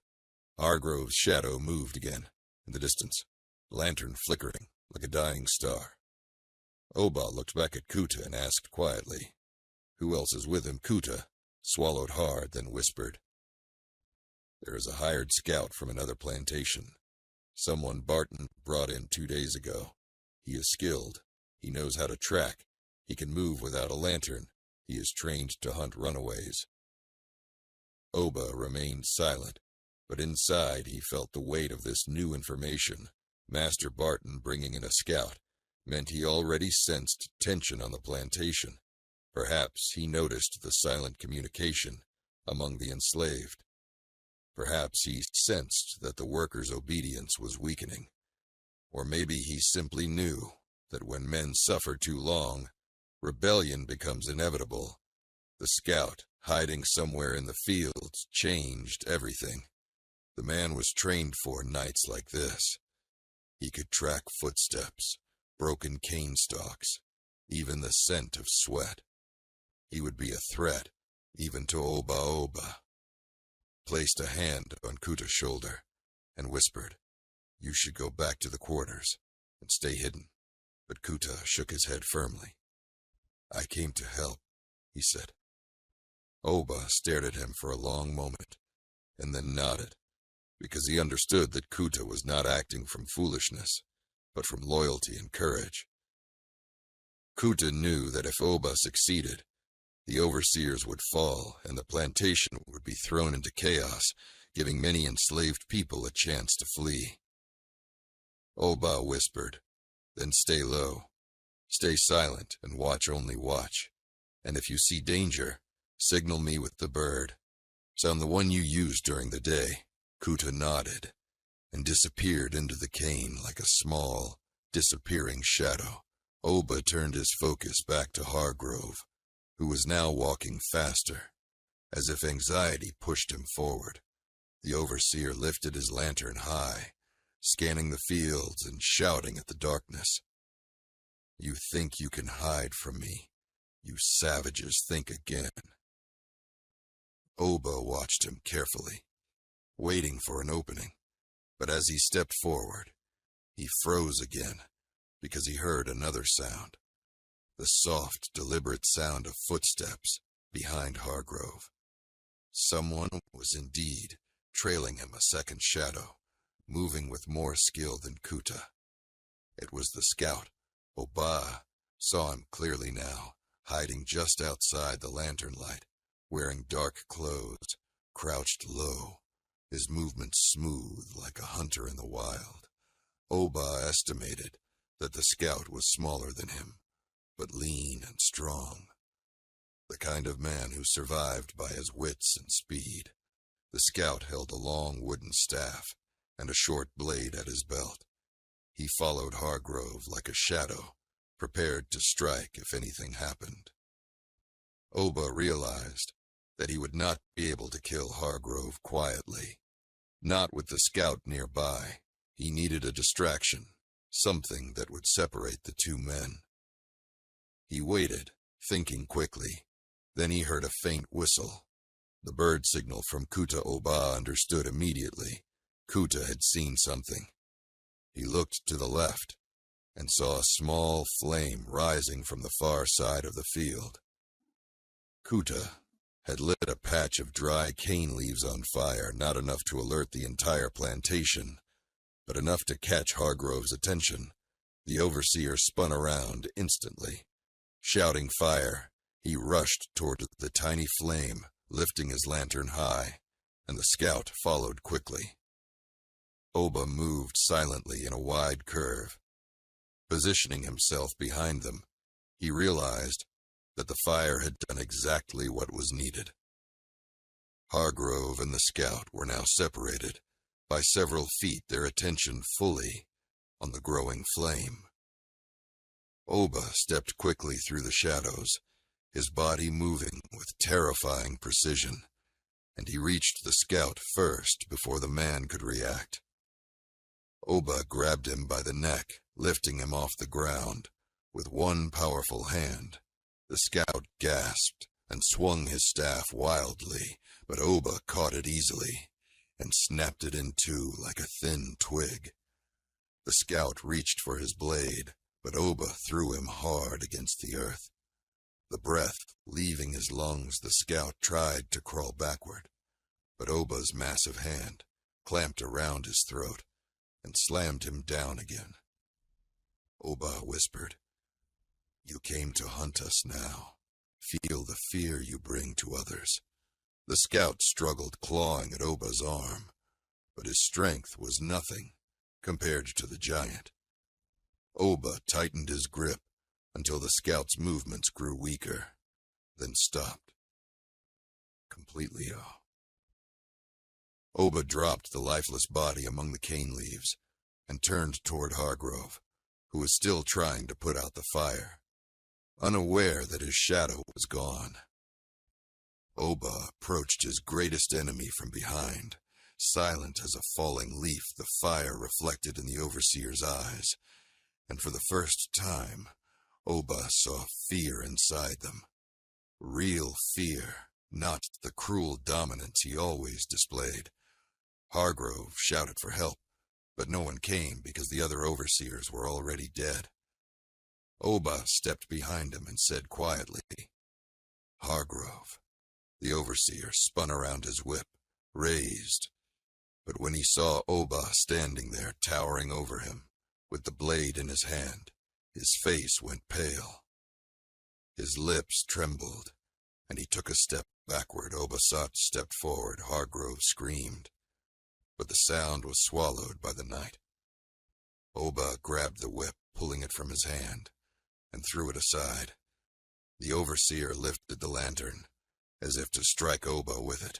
Hargrove's shadow moved again in the distance, the lantern flickering like a dying star. Oba looked back at Kuta and asked quietly, "Who else is with him?" Kuta swallowed hard, then whispered, "There is a hired scout from another plantation. Someone Barton brought in 2 days ago. He is skilled. He knows how to track. He can move without a lantern. He is trained to hunt runaways." Oba remained silent, but inside he felt the weight of this new information. Master Barton bringing in a scout meant he already sensed tension on the plantation. Perhaps he noticed the silent communication among the enslaved. Perhaps he sensed that the workers' obedience was weakening. Or maybe he simply knew that when men suffer too long, rebellion becomes inevitable. The scout, hiding somewhere in the fields, changed everything. The man was trained for nights like this. He could track footsteps, broken cane stalks, even the scent of sweat. He would be a threat, even to Oba Oba. Placed a hand on Kuta's shoulder, and whispered, "You should go back to the quarters, and stay hidden." But Kuta shook his head firmly. "I came to help," he said. Oba stared at him for a long moment, and then nodded, because he understood that Kuta was not acting from foolishness, but from loyalty and courage. Kuta knew that if Oba succeeded, the overseers would fall and the plantation would be thrown into chaos, giving many enslaved people a chance to flee. Oba whispered, "Then stay low. Stay silent and watch only watch. And if you see danger, signal me with the bird. Sound the one you used during the day." Kuta nodded and disappeared into the cane like a small, disappearing shadow. Oba turned his focus back to Hargrove, who was now walking faster, as if anxiety pushed him forward. The overseer lifted his lantern high, scanning the fields and shouting at the darkness. "You think you can hide from me? You savages, think again." Oba watched him carefully, waiting for an opening, but as he stepped forward, he froze again, because he heard another sound. The soft, deliberate sound of footsteps behind Hargrove. Someone was indeed trailing him a second shadow, moving with more skill than Kuta. It was the scout. Oba saw him clearly now, hiding just outside the lantern light, wearing dark clothes, crouched low, his movements smooth like a hunter in the wild. Oba estimated that the scout was smaller than him, but lean and strong. The kind of man who survived by his wits and speed. The scout held a long wooden staff and a short blade at his belt. He followed Hargrove like a shadow, prepared to strike if anything happened. Oba realized that he would not be able to kill Hargrove quietly. Not with the scout nearby. He needed a distraction, something that would separate the two men. He waited, thinking quickly. Then he heard a faint whistle. The bird signal from Kuta. Oba understood immediately. Kuta had seen something. He looked to the left and saw a small flame rising from the far side of the field. Kuta had lit a patch of dry cane leaves on fire, not enough to alert the entire plantation, but enough to catch Hargrove's attention. The overseer spun around instantly. Shouting fire, he rushed toward the tiny flame, lifting his lantern high, and the scout followed quickly. Oba moved silently in a wide curve. Positioning himself behind them, he realized that the fire had done exactly what was needed. Hargrove and the scout were now separated by several feet, their attention fully on the growing flame. Oba stepped quickly through the shadows, his body moving with terrifying precision, and he reached the scout first before the man could react. Oba grabbed him by the neck, lifting him off the ground with one powerful hand. The scout gasped and swung his staff wildly, but Oba caught it easily and snapped it in two like a thin twig. The scout reached for his blade, but Oba threw him hard against the earth. The breath leaving his lungs, the scout tried to crawl backward, but Oba's massive hand clamped around his throat and slammed him down again. Oba whispered, "You came to hunt us now. Feel the fear you bring to others." The scout struggled, clawing at Oba's arm, but his strength was nothing compared to the giant. Oba tightened his grip until the scout's movements grew weaker, then stopped. Completely. Oba dropped the lifeless body among the cane leaves and turned toward Hargrove, who was still trying to put out the fire, unaware that his shadow was gone. Oba approached his greatest enemy from behind, silent as a falling leaf, the fire reflected in the overseer's eyes, and for the first time, Oba saw fear inside them. Real fear, not the cruel dominance he always displayed. Hargrove shouted for help, but no one came because the other overseers were already dead. Oba stepped behind him and said quietly, "Hargrove." The overseer spun around his whip, raised, but when he saw Oba standing there towering over him, with the blade in his hand, his face went pale. His lips trembled, and he took a step backward. Oba stepped forward. Hargrove screamed, but the sound was swallowed by the night. Oba grabbed the whip, pulling it from his hand, and threw it aside. The overseer lifted the lantern, as if to strike Oba with it,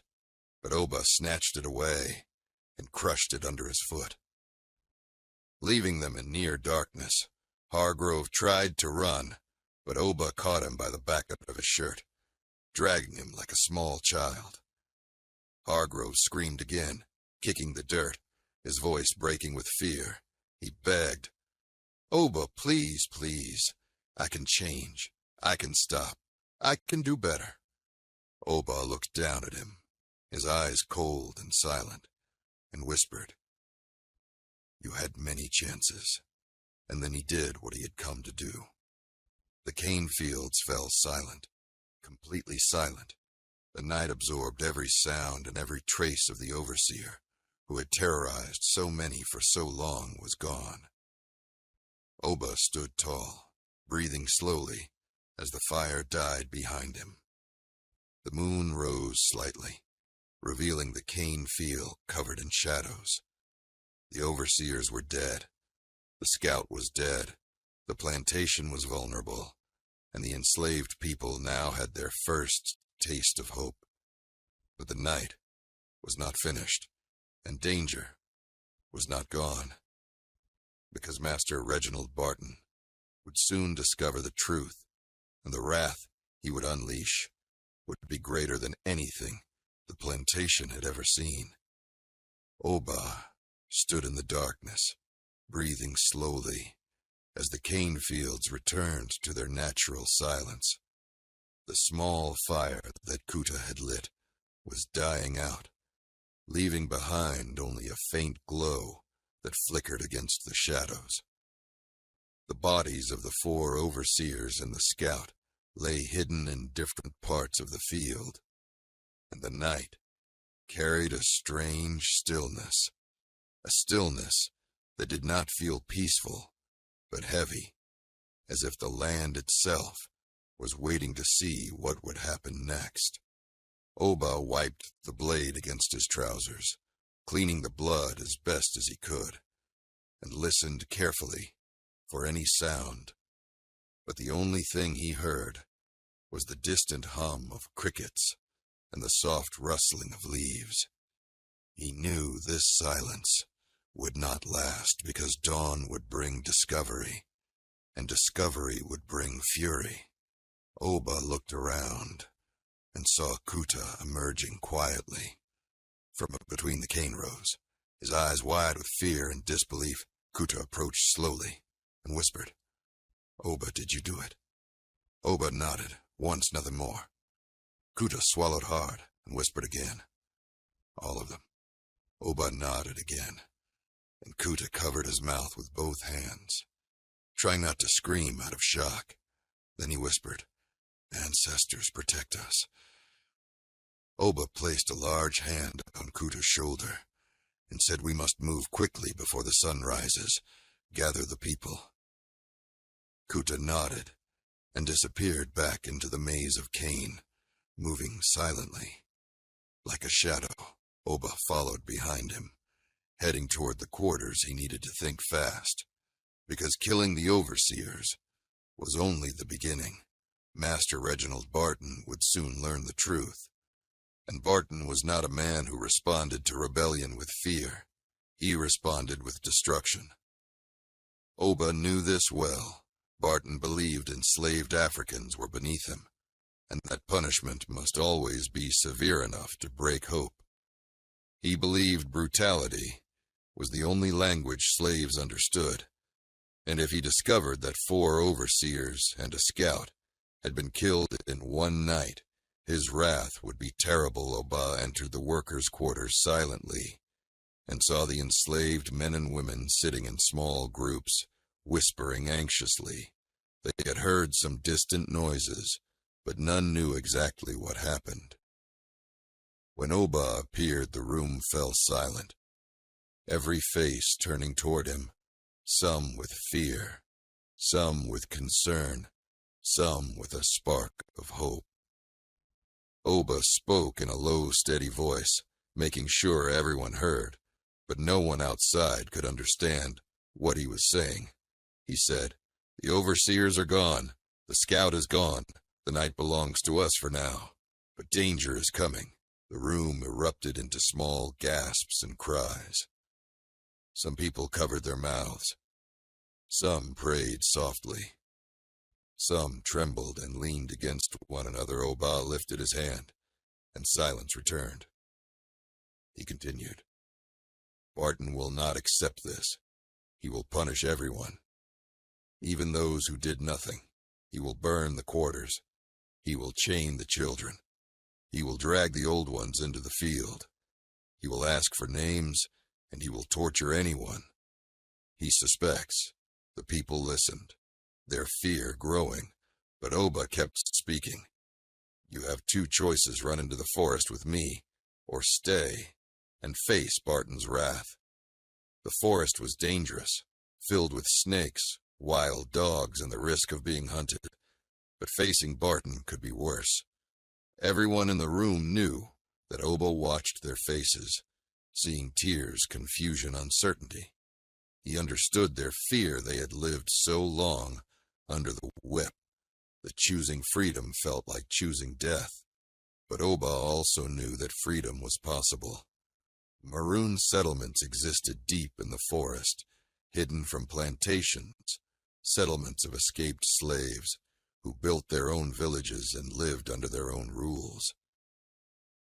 but Oba snatched it away and crushed it under his foot. Leaving them in near darkness, Hargrove tried to run, but Oba caught him by the back of his shirt, dragging him like a small child. Hargrove screamed again, kicking the dirt, his voice breaking with fear. He begged, "Oba, please, please. I can change. I can stop. I can do better." Oba looked down at him, his eyes cold and silent, and whispered, "You had many chances." And then he did what he had come to do. The cane fields fell silent, completely silent. The night absorbed every sound, and every trace of the overseer, who had terrorized so many for so long, was gone. Oba stood tall, breathing slowly, as the fire died behind him. The moon rose slightly, revealing the cane field covered in shadows. The overseers were dead. The scout was dead. The plantation was vulnerable, and the enslaved people now had their first taste of hope. But the night was not finished, and danger was not gone, because Master Reginald Barton would soon discover the truth, and the wrath he would unleash would be greater than anything the plantation had ever seen. Oba stood in the darkness, breathing slowly, as the cane fields returned to their natural silence. The small fire that Kuta had lit was dying out, leaving behind only a faint glow that flickered against the shadows. The bodies of the 4 overseers and the scout lay hidden in different parts of the field, and the night carried a strange stillness, a stillness that did not feel peaceful, but heavy, as if the land itself was waiting to see what would happen next. Oba wiped the blade against his trousers, cleaning the blood as best as he could, and listened carefully for any sound. But the only thing he heard was the distant hum of crickets and the soft rustling of leaves. He knew this silence would not last, because dawn would bring discovery, and discovery would bring fury. Oba looked around and saw Kuta emerging quietly from between the cane rows, his eyes wide with fear and disbelief. Kuta approached slowly and whispered, "Oba, did you do it?" Oba nodded, once, nothing more. Kuta swallowed hard and whispered again, "All of them." Oba nodded again, and Kuta covered his mouth with both hands, trying not to scream out of shock. Then he whispered, "Ancestors, protect us." Oba placed a large hand on Kuta's shoulder and said, "We must move quickly before the sun rises. Gather the people." Kuta nodded and disappeared back into the maze of cane, moving silently. Like a shadow, Oba followed behind him, heading toward the quarters. He needed to think fast, because killing the overseers was only the beginning. Master Reginald Barton would soon learn the truth. And Barton was not a man who responded to rebellion with fear. He responded with destruction. Oba knew this well. Barton believed enslaved Africans were beneath him, and that punishment must always be severe enough to break hope. He believed brutality was the only language slaves understood, And if he discovered that 4 overseers and a scout had been killed in one night, his wrath would be terrible. Oba entered the workers' quarters silently and saw the enslaved men and women sitting in small groups, whispering anxiously. They had heard some distant noises, but none knew exactly what happened. When Oba appeared, the room fell silent, every face turning toward him, some with fear, some with concern, some with a spark of hope. Oba spoke in a low, steady voice, making sure everyone heard, but no one outside could understand what he was saying. He said, "The overseers are gone. The scout is gone. The night belongs to us for now. But danger is coming." The room erupted into small gasps and cries. Some people covered their mouths. Some prayed softly. Some trembled and leaned against one another. Oba lifted his hand, and silence returned. He continued, "Barton will not accept this. He will punish everyone, even those who did nothing. He will burn the quarters. He will chain the children. He will drag the old ones into the field. He will ask for names, and he will torture anyone he suspects." The people listened, their fear growing, but Oba kept speaking. "You have 2 choices: run into the forest with me, or stay and face Barton's wrath." The forest was dangerous, filled with snakes, wild dogs, and the risk of being hunted, but facing Barton could be worse. Everyone in the room knew that Oba watched their faces, seeing tears, confusion, uncertainty. He understood their fear. They had lived so long under the whip that choosing freedom felt like choosing death. But Oba also knew that freedom was possible. Maroon settlements existed deep in the forest, hidden from plantations, settlements of escaped slaves who built their own villages and lived under their own rules.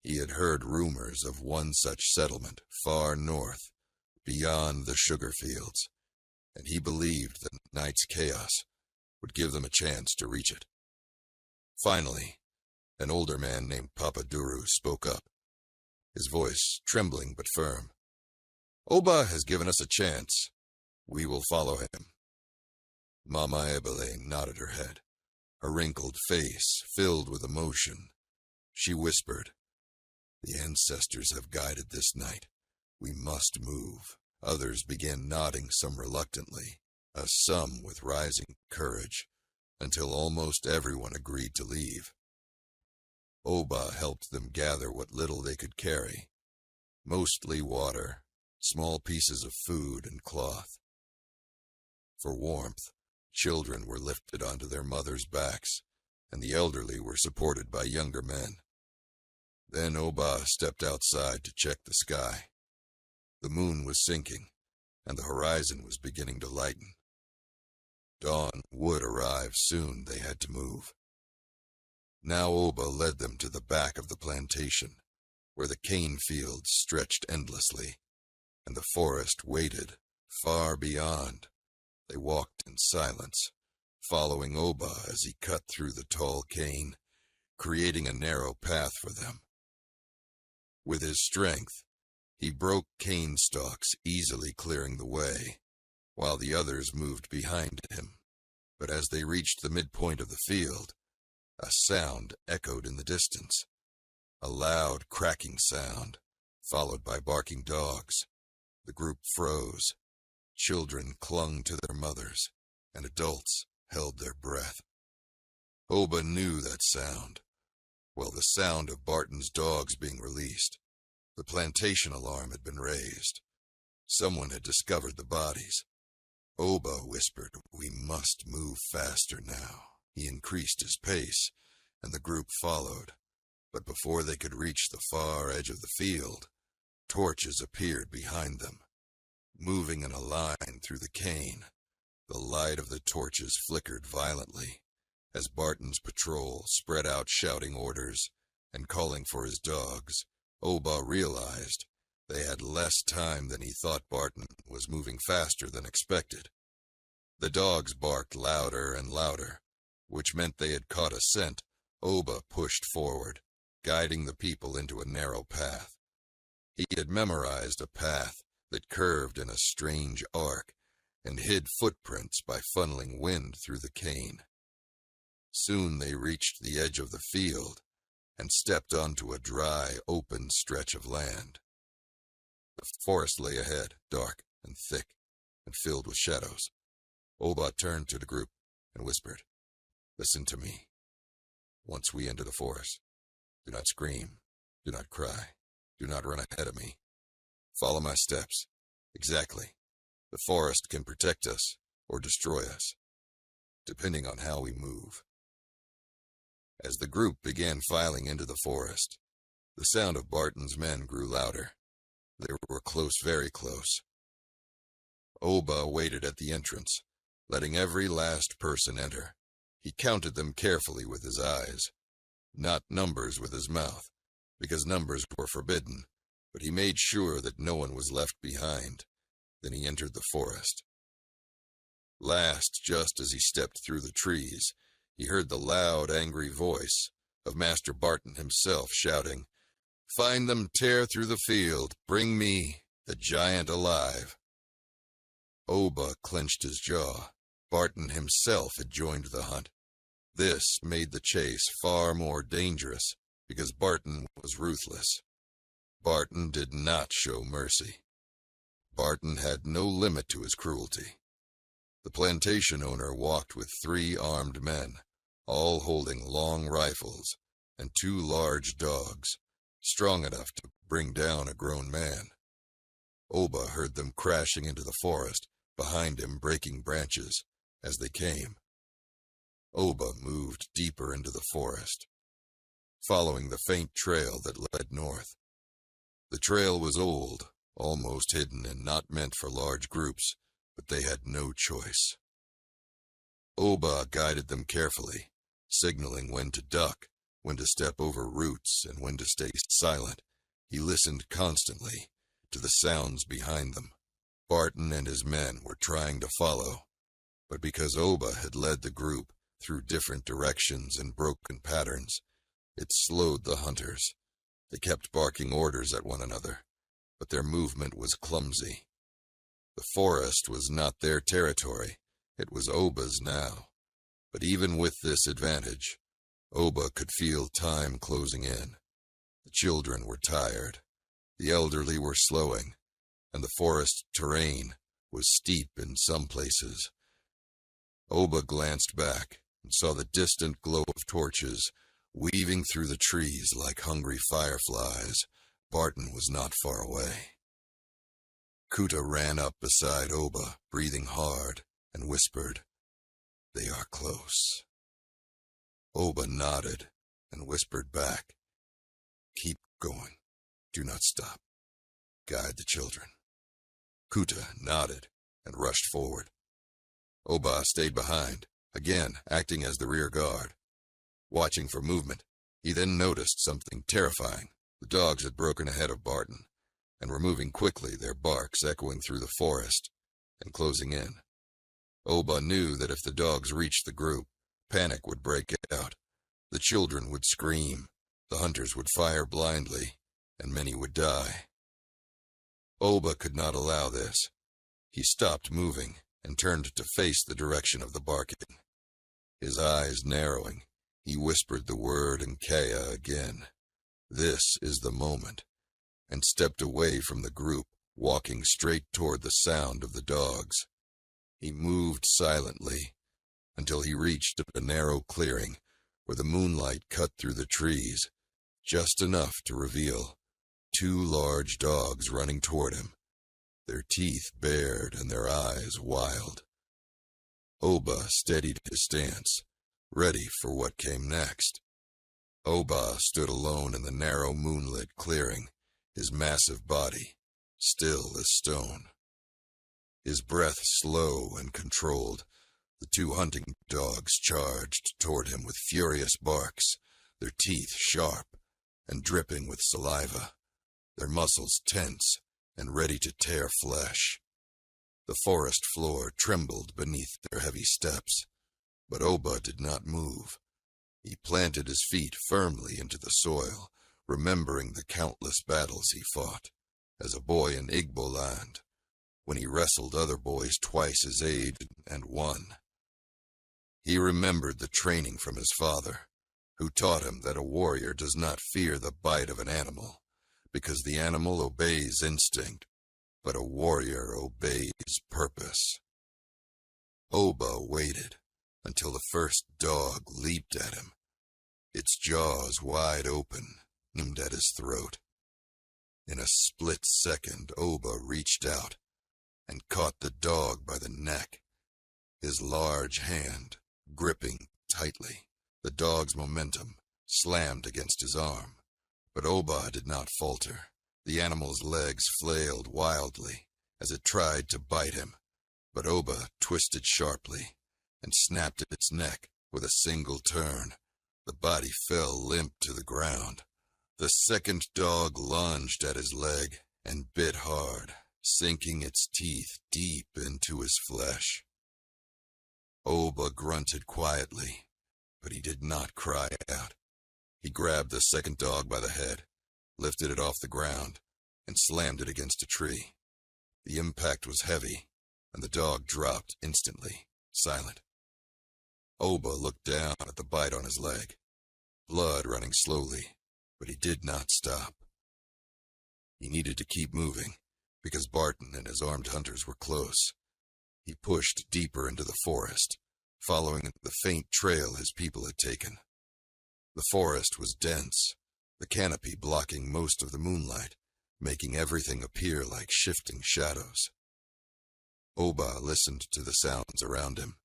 He had heard rumors of one such settlement far north, beyond the sugar fields, and he believed that night's chaos would give them a chance to reach it. Finally, an older man named Papaduru spoke up, his voice trembling but firm. "Oba has given us a chance. We will follow him." Mama Ebele nodded her head, her wrinkled face filled with emotion. She whispered, "The ancestors have guided this night. We must move." Others began nodding, some reluctantly, some with rising courage, until almost everyone agreed to leave. Oba helped them gather what little they could carry, mostly water, small pieces of food, and cloth. For warmth, children were lifted onto their mothers' backs, and the elderly were supported by younger men. Then Oba stepped outside to check the sky. The moon was sinking, and the horizon was beginning to lighten. Dawn would arrive soon. They had to move. Now Oba led them to the back of the plantation, where the cane fields stretched endlessly, and the forest waited far beyond. They walked in silence, following Oba as he cut through the tall cane, creating a narrow path for them. With his strength, he broke cane stalks, easily clearing the way, while the others moved behind him. But as they reached the midpoint of the field, a sound echoed in the distance, a loud cracking sound, followed by barking dogs. The group froze. Children clung to their mothers, and adults held their breath. Oba knew that sound. Well, the sound of Barton's dogs being released. The plantation alarm had been raised. Someone had discovered the bodies. Oba whispered, "We must move faster now." He increased his pace, and the group followed. But before they could reach the far edge of the field, torches appeared behind them, moving in a line through the cane. The light of the torches flickered violently as Barton's patrol spread out, shouting orders and calling for his dogs. Oba realized they had less time than he thought. Barton was moving faster than expected. The dogs barked louder and louder, which meant they had caught a scent. Oba pushed forward, guiding the people into a narrow path. He had memorized a path that curved in a strange arc and hid footprints by funneling wind through the cane. Soon they reached the edge of the field and stepped onto a dry, open stretch of land. The forest lay ahead, dark and thick and filled with shadows. Oba turned to the group and whispered, "Listen to me. Once we enter the forest, do not scream, do not cry, do not run ahead of me. Follow my steps. Exactly. The forest can protect us or destroy us, depending on how we move." As the group began filing into the forest, the sound of Barton's men grew louder. They were close, very close. Oba waited at the entrance, letting every last person enter. He counted them carefully with his eyes, not numbers with his mouth, because numbers were forbidden, but he made sure that no one was left behind. Then he entered the forest. Last, just as he stepped through the trees, he heard the loud, angry voice of Master Barton himself shouting, "Find them, tear through the field, bring me the giant alive." Oba clenched his jaw. Barton himself had joined the hunt. This made the chase far more dangerous, because Barton was ruthless. Barton did not show mercy. Barton had no limit to his cruelty. The plantation owner walked with 3 armed men, all holding long rifles, and 2 large dogs, strong enough to bring down a grown man. Oba heard them crashing into the forest, behind him breaking branches as they came. Oba moved deeper into the forest, following the faint trail that led north. The trail was old, almost hidden and not meant for large groups, but they had no choice. Oba guided them carefully, signaling when to duck, when to step over roots, and when to stay silent. He listened constantly to the sounds behind them. Barton and his men were trying to follow, but because Oba had led the group through different directions and broken patterns, it slowed the hunters. They kept barking orders at one another, but their movement was clumsy. The forest was not their territory, it was Oba's now. But even with this advantage, Oba could feel time closing in. The children were tired, the elderly were slowing, and the forest terrain was steep in some places. Oba glanced back and saw the distant glow of torches weaving through the trees like hungry fireflies. Barton was not far away. Kuta ran up beside Oba, breathing hard, and whispered, "They are close." Oba nodded and whispered back, "Keep going. Do not stop. Guide the children." Kuta nodded and rushed forward. Oba stayed behind, again acting as the rear guard. Watching for movement, he then noticed something terrifying. The dogs had broken ahead of Barton, and were moving quickly, their barks echoing through the forest and closing in. Oba knew that if the dogs reached the group, panic would break out. The children would scream, the hunters would fire blindly, and many would die. Oba could not allow this. He stopped moving and turned to face the direction of the barking. His eyes narrowing, he whispered the word Nkea again. "This is the moment," and stepped away from the group, walking straight toward the sound of the dogs. He moved silently until he reached a narrow clearing where the moonlight cut through the trees, just enough to reveal 2 large dogs running toward him, their teeth bared and their eyes wild. Oba steadied his stance, ready for what came next. Oba stood alone in the narrow moonlit clearing, his massive body still as stone. His breath slow and controlled, the 2 hunting dogs charged toward him with furious barks, their teeth sharp and dripping with saliva, their muscles tense and ready to tear flesh. The forest floor trembled beneath their heavy steps, but Oba did not move. He planted his feet firmly into the soil, remembering the countless battles he fought as a boy in Igbo land, when he wrestled other boys twice his age and won. He remembered the training from his father, who taught him that a warrior does not fear the bite of an animal, because the animal obeys instinct, but a warrior obeys purpose. Oba waited until the first dog leaped at him, its jaws wide open, aimed at his throat. In a split second, Oba reached out and caught the dog by the neck, his large hand gripping tightly. The dog's momentum slammed against his arm, but Oba did not falter. The animal's legs flailed wildly as it tried to bite him, but Oba twisted sharply and snapped at its neck with a single turn. The body fell limp to the ground. The second dog lunged at his leg and bit hard, sinking its teeth deep into his flesh. Oba grunted quietly, but he did not cry out. He grabbed the second dog by the head, lifted it off the ground, and slammed it against a tree. The impact was heavy, and the dog dropped instantly, silent. Oba looked down at the bite on his leg, blood running slowly, but he did not stop. He needed to keep moving, because Barton and his armed hunters were close. He pushed deeper into the forest, following the faint trail his people had taken. The forest was dense, the canopy blocking most of the moonlight, making everything appear like shifting shadows. Oba listened to the sounds around him,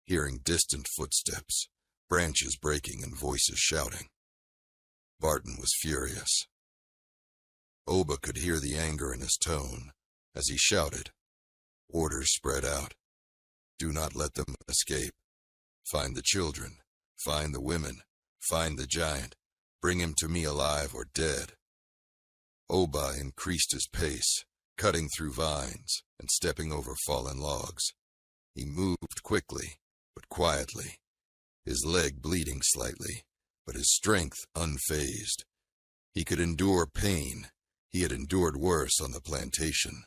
hearing distant footsteps, branches breaking and voices shouting. Barton was furious. Oba could hear the anger in his tone as he shouted. Orders spread out. Do not let them escape. Find the children. Find the women. Find the giant. Bring him to me alive or dead. Oba increased his pace, cutting through vines and stepping over fallen logs. He moved quickly, but quietly, his leg bleeding slightly, but his strength unfazed. He could endure pain. He had endured worse on the plantation.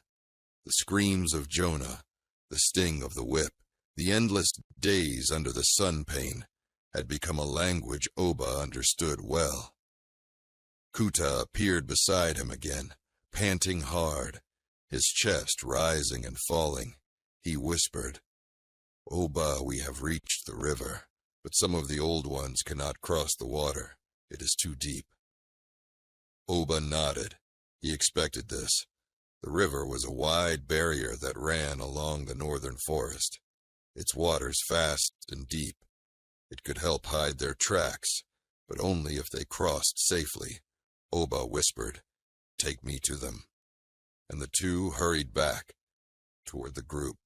The screams of Jonah, the sting of the whip, the endless days under the sun pain had become a language Oba understood well. Kuta appeared beside him again, panting hard, his chest rising and falling. He whispered, Oba, we have reached the river, but some of the old ones cannot cross the water. It is too deep. Oba nodded. He expected this. The river was a wide barrier that ran along the northern forest, its waters fast and deep. It could help hide their tracks, but only if they crossed safely. Oba whispered, Take me to them. And the two hurried back toward the group.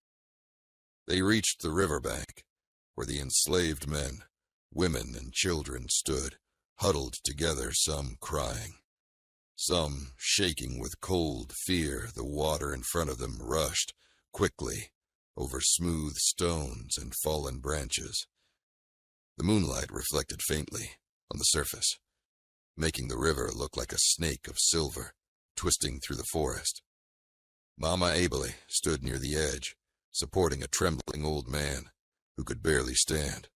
They reached the riverbank, where the enslaved men, women, and children stood, huddled together, some crying. Some, shaking with cold fear, the water in front of them rushed, quickly, over smooth stones and fallen branches. The moonlight reflected faintly on the surface, making the river look like a snake of silver, twisting through the forest. Mama Abele stood near the edge, supporting a trembling old man who could barely stand.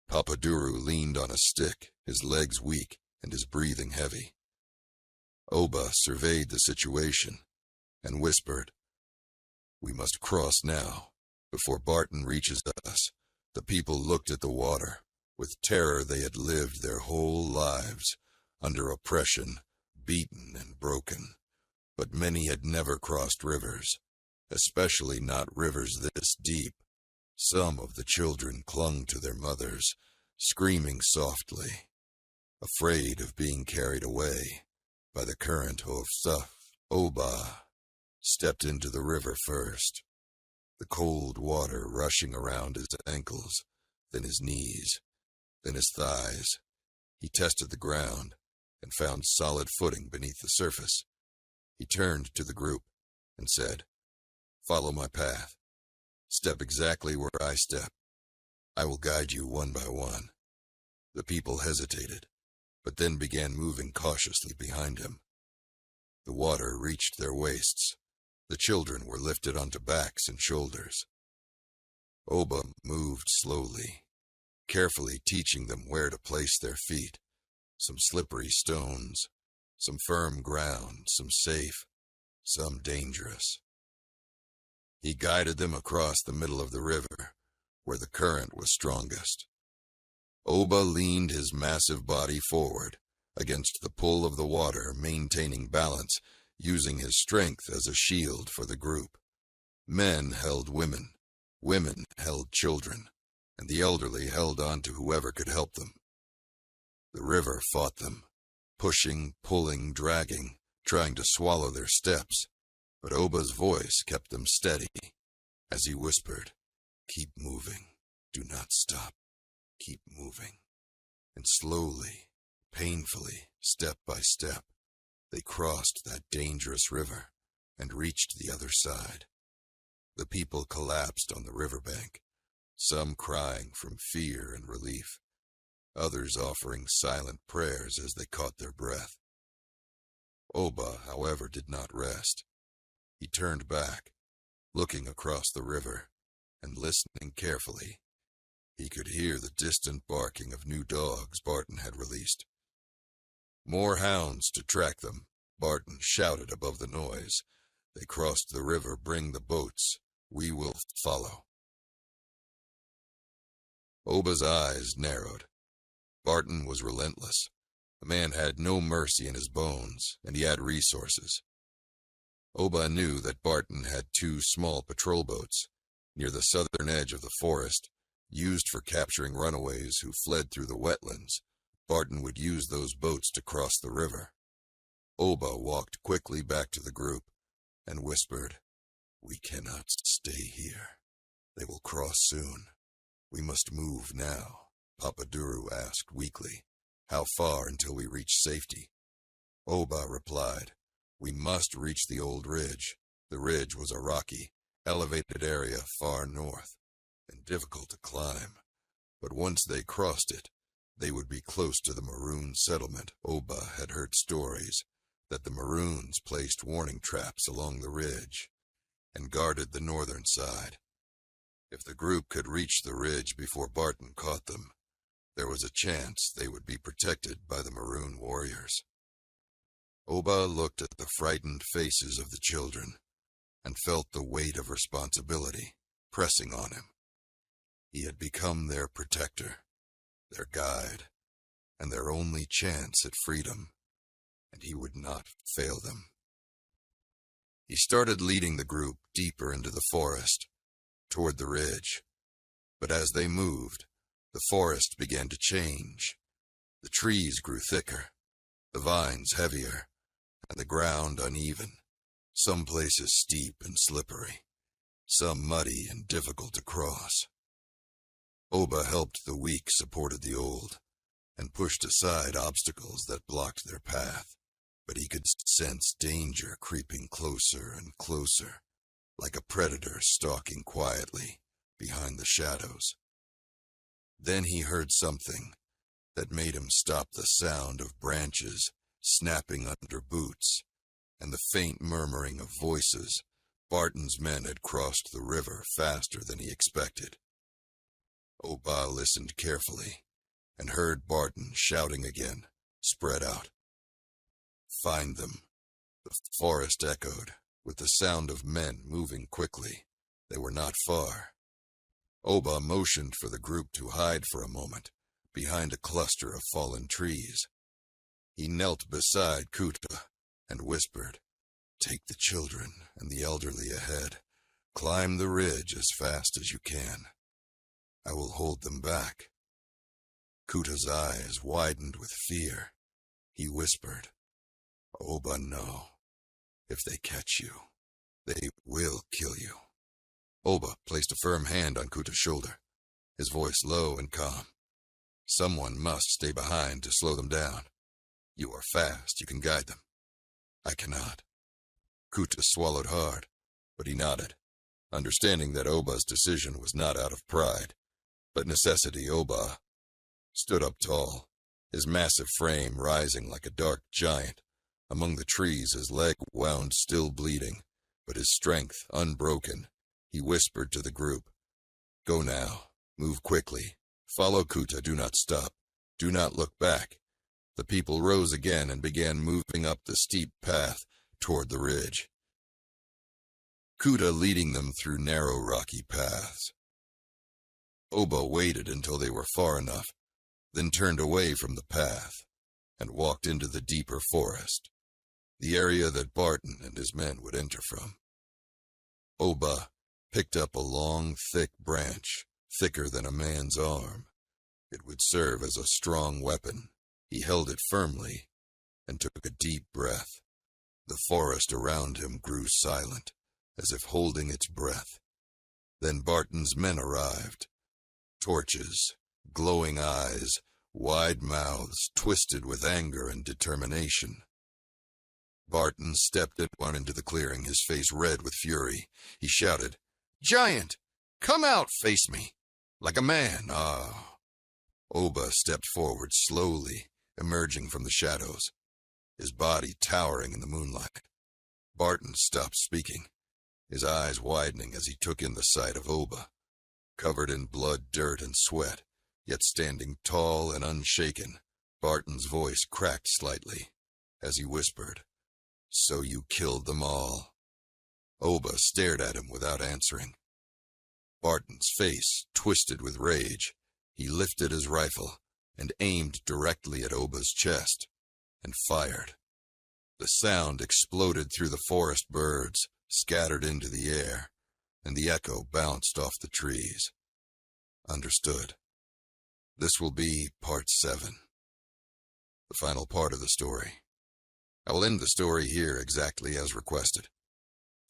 Papa Duru leaned on a stick, his legs weak and his breathing heavy. Oba surveyed the situation and whispered, We must cross now, before Barton reaches us. The people looked at the water. With terror they had lived their whole lives, under oppression, beaten and broken. But many had never crossed rivers, especially not rivers this deep. Some of the children clung to their mothers, screaming softly, afraid of being carried away by the current of stuff. Oba stepped into the river first, the cold water rushing around his ankles, then his knees, then his thighs. He tested the ground and found solid footing beneath the surface. He turned to the group and said, Follow my path. Step exactly where I step. I will guide you one by one." The people hesitated, but then began moving cautiously behind him. The water reached their waists. The children were lifted onto backs and shoulders. Oba moved slowly, carefully teaching them where to place their feet. Some slippery stones, some firm ground, some safe, some dangerous. He guided them across the middle of the river, where the current was strongest. Oba leaned his massive body forward, against the pull of the water, maintaining balance, using his strength as a shield for the group. Men held women, women held children, and the elderly held on to whoever could help them. The river fought them, pushing, pulling, dragging, trying to swallow their steps, but Oba's voice kept them steady as he whispered, "Keep moving, do not stop, keep moving." And slowly, painfully, step by step, they crossed that dangerous river and reached the other side. The people collapsed on the riverbank, some crying from fear and relief, others offering silent prayers as they caught their breath. Oba, however, did not rest. He turned back, looking across the river, and listening carefully. He could hear the distant barking of new dogs Barton had released. "More hounds to track them," Barton shouted above the noise. "They crossed the river. Bring the boats. We will follow." Oba's eyes narrowed. Barton was relentless. The man had no mercy in his bones, and he had resources. Oba knew that Barton had 2 small patrol boats, near the southern edge of the forest, used for capturing runaways who fled through the wetlands. Barton would use those boats to cross the river. Oba walked quickly back to the group and whispered, "We cannot stay here. They will cross soon. We must move now." Papaduru asked weakly, "How far until we reach safety?" Oba replied, "We must reach the old ridge." The ridge was a rocky, elevated area far north, and difficult to climb. But once they crossed it, they would be close to the Maroon settlement. Oba had heard stories that the Maroons placed warning traps along the ridge and guarded the northern side. If the group could reach the ridge before Barton caught them, there was a chance they would be protected by the Maroon warriors. Oba looked at the frightened faces of the children and felt the weight of responsibility pressing on him. He had become their protector, their guide, and their only chance at freedom, and he would not fail them. He started leading the group deeper into the forest, toward the ridge, but as they moved, the forest began to change. The trees grew thicker, the vines heavier, and the ground uneven, some places steep and slippery, some muddy and difficult to cross. Oba helped the weak, supported the old, and pushed aside obstacles that blocked their path, but he could sense danger creeping closer and closer, like a predator stalking quietly behind the shadows. Then he heard something that made him stop, the sound of branches snapping under boots, and the faint murmuring of voices. Barton's men had crossed the river faster than he expected. Oba listened carefully, and heard Barton shouting again, "Spread out. Find them." The forest echoed, with the sound of men moving quickly. They were not far. Oba motioned for the group to hide for a moment, behind a cluster of fallen trees. He knelt beside Kuta and whispered, "Take the children and the elderly ahead. Climb the ridge as fast as you can. I will hold them back." Kuta's eyes widened with fear. He whispered, "Oba, no. If they catch you, they will kill you." Oba placed a firm hand on Kuta's shoulder, his voice low and calm. "Someone must stay behind to slow them down. You are fast, you can guide them. I cannot." Kuta swallowed hard, but he nodded. Understanding that Oba's decision was not out of pride, but necessity, Oba stood up tall, his massive frame rising like a dark giant. Among the trees, his leg wound, still bleeding, but his strength unbroken. He whispered to the group, "Go now. Move quickly. Follow Kuta. Do not stop. Do not look back." The people rose again and began moving up the steep path toward the ridge, Kuta leading them through narrow rocky paths. Oba waited until they were far enough, then turned away from the path and walked into the deeper forest, the area that Barton and his men would enter from. Oba picked up a long, thick branch, thicker than a man's arm. It would serve as a strong weapon. He held it firmly and took a deep breath. The forest around him grew silent, as if holding its breath. Then Barton's men arrived. Torches, glowing eyes, wide mouths, twisted with anger and determination. Barton stepped at once into the clearing, his face red with fury. He shouted, "Giant, come out, face me, like a man." Oba stepped forward slowly, emerging from the shadows, his body towering in the moonlight. Barton stopped speaking, his eyes widening as he took in the sight of Oba, covered in blood, dirt, and sweat, yet standing tall and unshaken. Barton's voice cracked slightly as he whispered, "So you killed them all?" Oba stared at him without answering. Barton's face twisted with rage. He lifted his rifle and aimed directly at Oba's chest and fired. The sound exploded through the forest birds, scattered into the air, and the echo bounced off the trees. Understood. This will be part 7. The final part of the story. I will end the story here exactly as requested,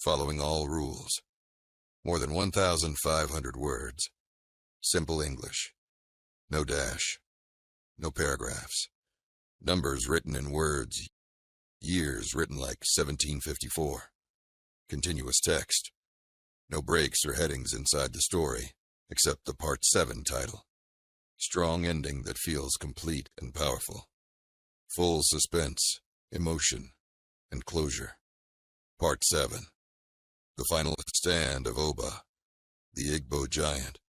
following all rules. More than 1,500 words. Simple English. No dash. No paragraphs. Numbers written in words. Years written like 1754. Continuous text. No breaks or headings inside the story, except the Part 7 title. Strong ending that feels complete and powerful. Full suspense, emotion, and closure. Part 7. The final stand of Oba, the Igbo giant.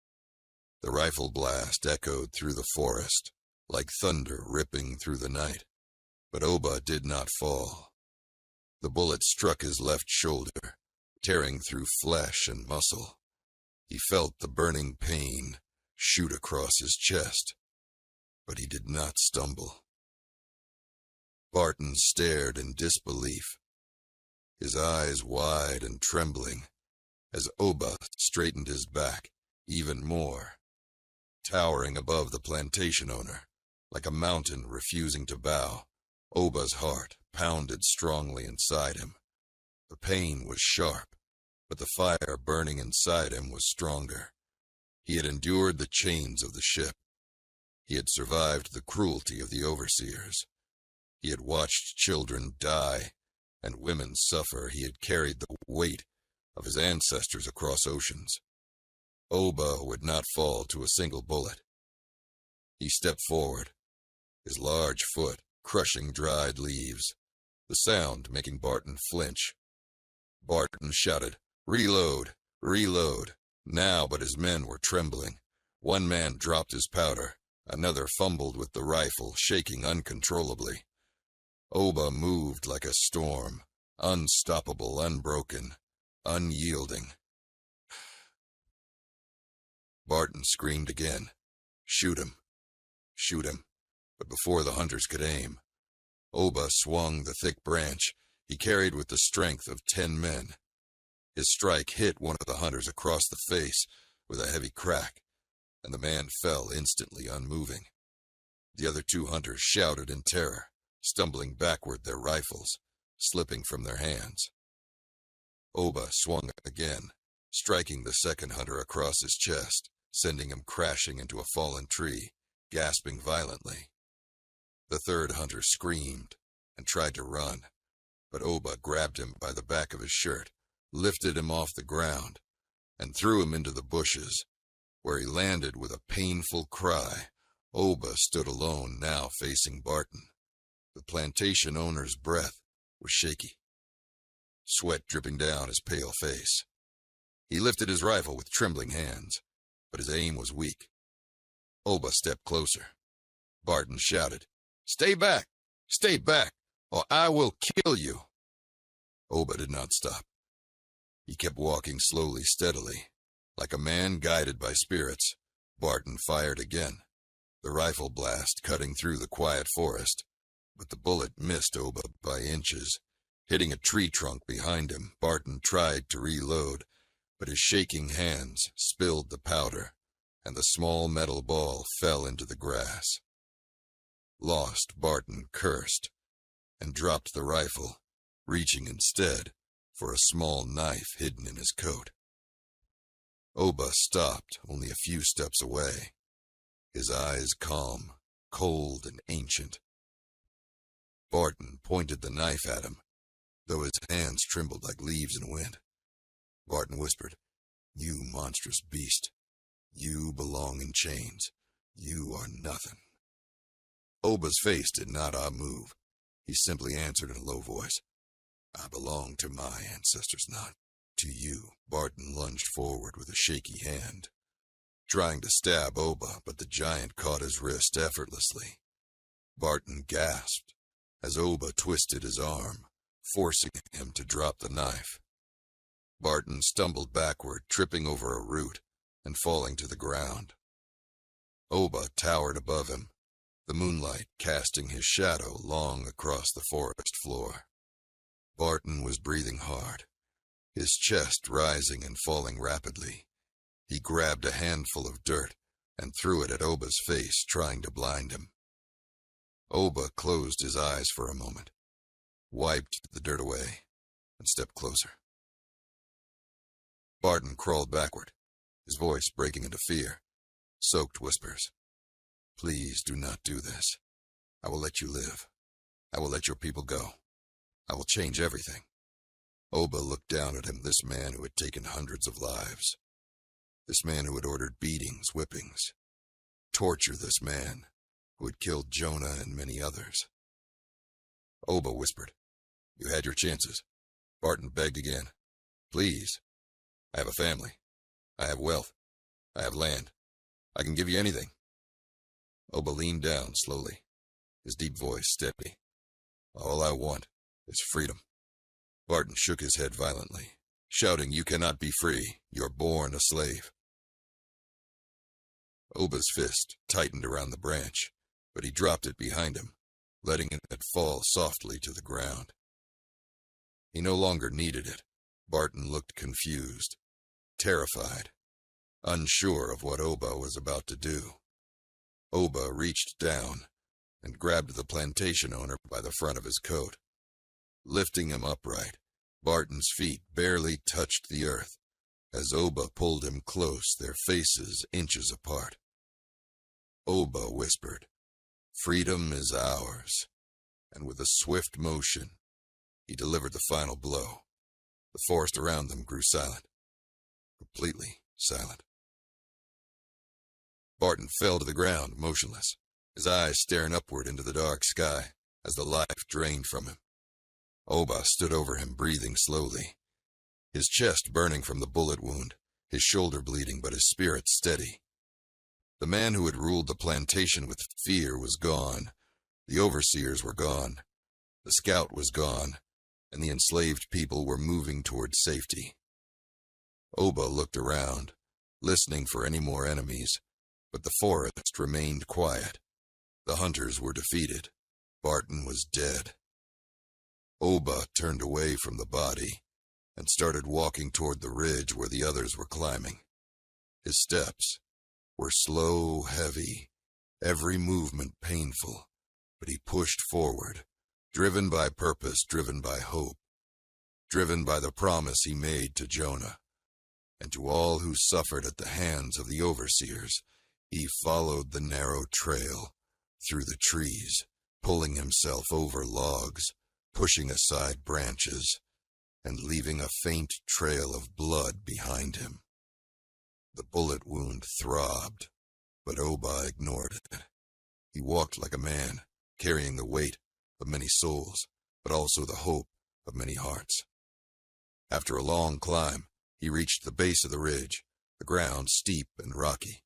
The rifle blast echoed through the forest, like thunder ripping through the night. But Oba did not fall. The bullet struck his left shoulder, tearing through flesh and muscle. He felt the burning pain shoot across his chest, but he did not stumble. Barton stared in disbelief, his eyes wide and trembling, as Oba straightened his back even more, towering above the plantation owner, like a mountain refusing to bow. Oba's heart pounded strongly inside him. The pain was sharp, but the fire burning inside him was stronger. He had endured the chains of the ship. He had survived the cruelty of the overseers. He had watched children die and women suffer. He had carried the weight of his ancestors across oceans. Oba would not fall to a single bullet. He stepped forward, his large foot crushing dried leaves, the sound making Barton flinch. Barton shouted, "Reload! Reload!" Now, but his men were trembling. One man dropped his powder. Another fumbled with the rifle, shaking uncontrollably. Oba moved like a storm, unstoppable, unbroken, unyielding. Barton screamed again. "Shoot him! Shoot him!" But before the hunters could aim, Oba swung the thick branch he carried with the strength of 10 men. His strike hit one of the hunters across the face with a heavy crack, and the man fell instantly unmoving. The other 2 hunters shouted in terror, stumbling backward, their rifles slipping from their hands. Oba swung again, striking the second hunter across his chest, sending him crashing into a fallen tree, gasping violently. The third hunter screamed and tried to run, but Oba grabbed him by the back of his shirt, lifted him off the ground, and threw him into the bushes, where he landed with a painful cry. Oba stood alone, now facing Barton. The plantation owner's breath was shaky, sweat dripping down his pale face. He lifted his rifle with trembling hands, but his aim was weak. Oba stepped closer. Barton shouted, "Stay back! Stay back, or I will kill you!" Oba did not stop. He kept walking slowly, steadily. Like a man guided by spirits, Barton fired again, the rifle blast cutting through the quiet forest, but the bullet missed Oba by inches. Hitting a tree trunk behind him, Barton tried to reload, but his shaking hands spilled the powder, and the small metal ball fell into the grass. Lost, Barton cursed, and dropped the rifle, reaching instead for a small knife hidden in his coat. Oba stopped only a few steps away, his eyes calm, cold, and ancient. Barton pointed the knife at him, though his hands trembled like leaves in wind. Barton whispered, "You monstrous beast. You belong in chains. You are nothing." Oba's face did not move. He simply answered in a low voice, "I belong to my ancestors, not to you." Barton lunged forward with a shaky hand, trying to stab Oba, but the giant caught his wrist effortlessly. Barton gasped as Oba twisted his arm, forcing him to drop the knife. Barton stumbled backward, tripping over a root and falling to the ground. Oba towered above him, the moonlight casting his shadow long across the forest floor. Barton was breathing hard, his chest rising and falling rapidly. He grabbed a handful of dirt and threw it at Oba's face, trying to blind him. Oba closed his eyes for a moment, wiped the dirt away, and stepped closer. Barton crawled backward, his voice breaking into fear, soaked whispers. "Please do not do this. I will let you live. I will let your people go. I will change everything." Oba looked down at him, this man who had taken hundreds of lives. This man who had ordered beatings, whippings. Torture this man who had killed Jonah and many others. Oba whispered, "You had your chances." Barton begged again, "Please. I have a family. I have wealth. I have land. I can give you anything." Oba leaned down slowly, his deep voice steady. "All I want is freedom." Barton shook his head violently, shouting, "You cannot be free. You're born a slave." Oba's fist tightened around the branch, but he dropped it behind him, letting it fall softly to the ground. He no longer needed it. Barton looked confused, terrified, unsure of what Oba was about to do. Oba reached down and grabbed the plantation owner by the front of his coat. Lifting him upright, Barton's feet barely touched the earth as Oba pulled him close, their faces inches apart. Oba whispered, "Freedom is ours," and with a swift motion, he delivered the final blow. The forest around them grew silent, completely silent. Barton fell to the ground, motionless, his eyes staring upward into the dark sky as the life drained from him. Oba stood over him, breathing slowly, his chest burning from the bullet wound, his shoulder bleeding, but his spirit steady. The man who had ruled the plantation with fear was gone. The overseers were gone. The scout was gone, and the enslaved people were moving toward safety. Oba looked around, listening for any more enemies, but the forest remained quiet. The hunters were defeated. Barton was dead. Oba turned away from the body and started walking toward the ridge where the others were climbing. His steps were slow, heavy, every movement painful, but he pushed forward, driven by purpose, driven by hope, driven by the promise he made to Jonah, and to all who suffered at the hands of the overseers. He followed the narrow trail through the trees, pulling himself over logs, pushing aside branches, and leaving a faint trail of blood behind him. The bullet wound throbbed, but Oba ignored it. He walked like a man, carrying the weight of many souls, but also the hope of many hearts. After a long climb, he reached the base of the ridge, the ground steep and rocky,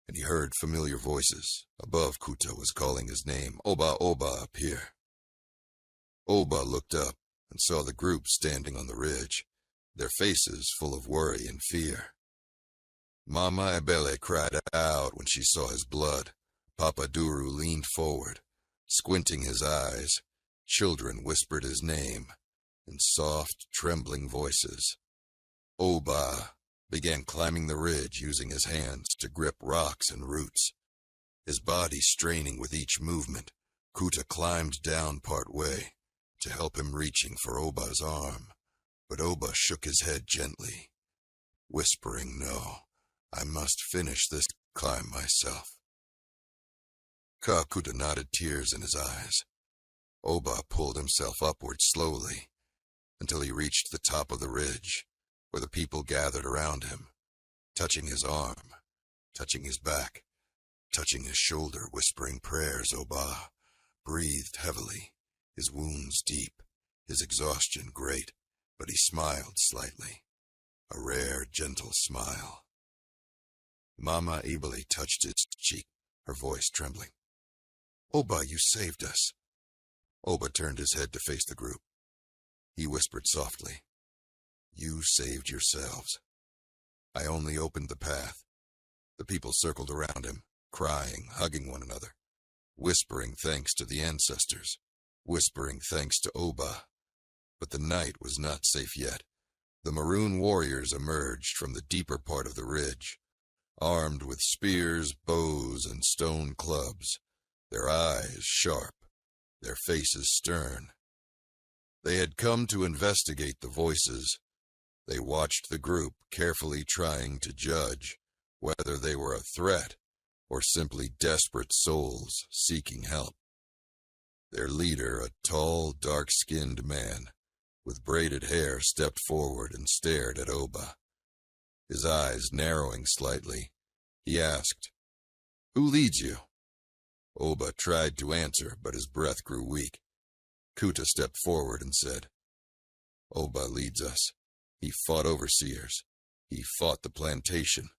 and he heard familiar voices. Above, Kuta was calling his name, "Oba, Oba, up here." Oba looked up and saw the group standing on the ridge, their faces full of worry and fear. Mama Ebele cried out when she saw his blood. Papa Duru leaned forward, squinting his eyes. Children whispered his name in soft, trembling voices. Oba began climbing the ridge using his hands to grip rocks and roots. His body straining with each movement, Kuta climbed down part way to help him, reaching for Oba's arm. But Oba shook his head gently, whispering, "No, I must finish this climb myself." Kuta nodded, tears in his eyes. Oba pulled himself upward slowly until he reached the top of the ridge, where the people gathered around him, touching his arm, touching his back, touching his shoulder, whispering prayers. Oba breathed heavily, his wounds deep, his exhaustion great, but he smiled slightly, a rare, gentle smile. Mama Ebele touched his cheek, her voice trembling. "Oba, you saved us." Oba turned his head to face the group. He whispered softly, "You saved yourselves. I only opened the path." The people circled around him, crying, hugging one another, whispering thanks to the ancestors, whispering thanks to Oba. But the night was not safe yet. The maroon warriors emerged from the deeper part of the ridge, armed with spears, bows, and stone clubs, their eyes sharp, their faces stern. They had come to investigate the voices. They watched the group, carefully trying to judge whether they were a threat or simply desperate souls seeking help. Their leader, a tall, dark-skinned man with braided hair, stepped forward and stared at Oba. His eyes narrowing slightly, he asked, "Who leads you?" Oba tried to answer, but his breath grew weak. Kuta stepped forward and said, "Oba leads us. He fought overseers. He fought the plantation.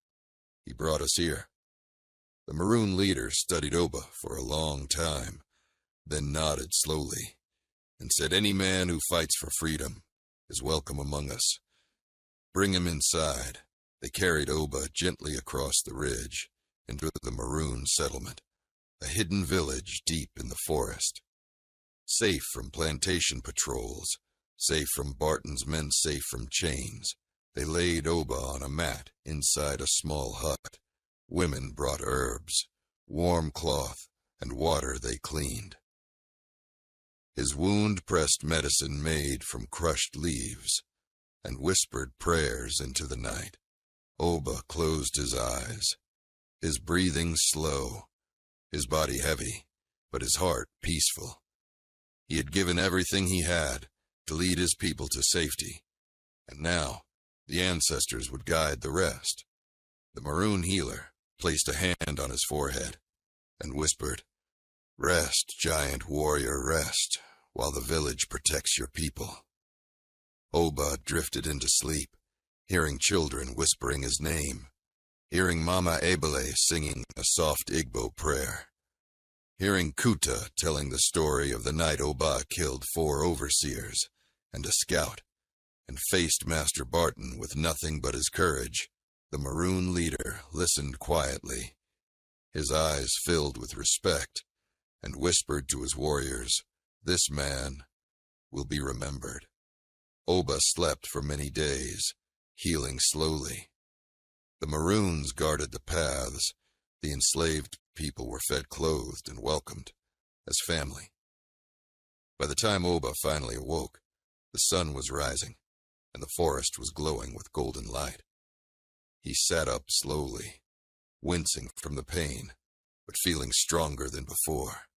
He brought us here." The maroon leader studied Oba for a long time, then nodded slowly and said, "Any man who fights for freedom is welcome among us. Bring him inside." They carried Oba gently across the ridge into the maroon settlement, a hidden village deep in the forest. Safe from plantation patrols, safe from Barton's men, safe from chains, they laid Oba on a mat inside a small hut. Women brought herbs, warm cloth, and water they cleaned. His wound pressed medicine made from crushed leaves, and whispered prayers into the night. Oba closed his eyes, his breathing slow, his body heavy, but his heart peaceful. He had given everything he had to lead his people to safety, and now the ancestors would guide the rest. The maroon healer placed a hand on his forehead and whispered, "Rest, giant warrior, rest, while the village protects your people." Oba drifted into sleep, hearing children whispering his name, hearing Mama Ebele singing a soft Igbo prayer, hearing Kuta telling the story of the night Oba killed 4 overseers and a scout, and faced Master Barton with nothing but his courage. The maroon leader listened quietly, his eyes filled with respect, and whispered to his warriors, "This man will be remembered." Oba slept for many days, healing slowly. The maroons guarded the paths. The enslaved people were fed, clothed, and welcomed as family. By the time Oba finally awoke, the sun was rising, and the forest was glowing with golden light. He sat up slowly, wincing from the pain, but feeling stronger than before.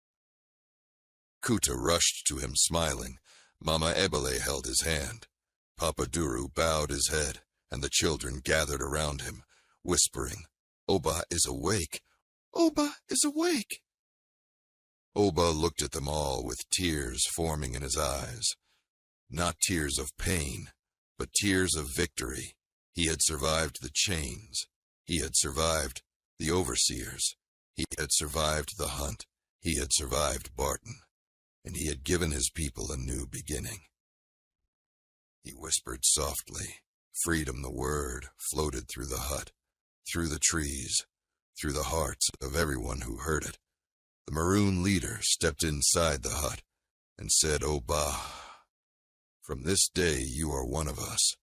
Kuta rushed to him smiling. Mama Ebele held his hand. Papa Duru bowed his head, and the children gathered around him, whispering, "Oba is awake! Oba is awake!" Oba looked at them all with tears forming in his eyes. Not tears of pain, but tears of victory. He had survived the chains. He had survived the overseers. He had survived the hunt. He had survived Barton. And he had given his people a new beginning. He whispered softly. Freedom, the word, floated through the hut, through the trees, through the hearts of everyone who heard it. The maroon leader stepped inside the hut and said, "Oba, from this day you are one of us,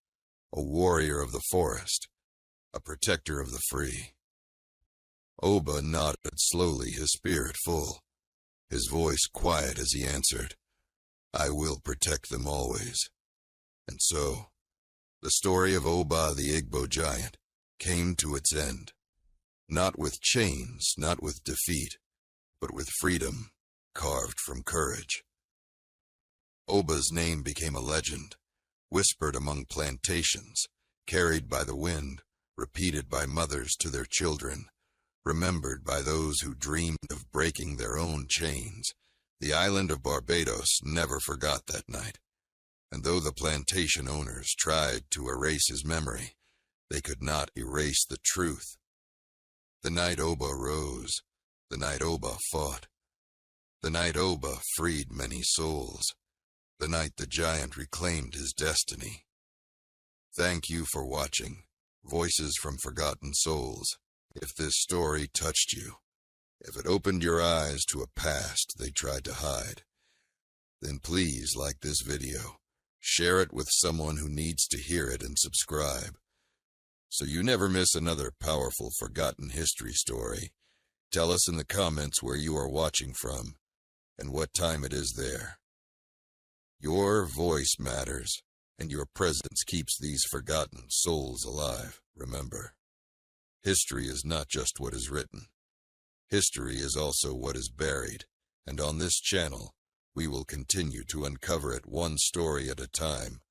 a warrior of the forest, a protector of the free." Oba nodded slowly, his spirit full, his voice quiet as he answered, "I will protect them always." And so, the story of Oba the Igbo giant came to its end, not with chains, not with defeat, but with freedom carved from courage. Oba's name became a legend, whispered among plantations, carried by the wind, repeated by mothers to their children, remembered by those who dreamed of breaking their own chains. The island of Barbados never forgot that night, and though the plantation owners tried to erase his memory, they could not erase the truth. The night Oba rose, the night Oba fought, the night Oba freed many souls, the night the giant reclaimed his destiny. Thank you for watching Voices from Forgotten Souls. If this story touched you, if it opened your eyes to a past they tried to hide, then please like this video, share it with someone who needs to hear it, and subscribe, so you never miss another powerful forgotten history story. Tell us in the comments where you are watching from, and what time it is there. Your voice matters, and your presence keeps these forgotten souls alive. Remember, history is not just what is written. History is also what is buried, and on this channel, we will continue to uncover it one story at a time.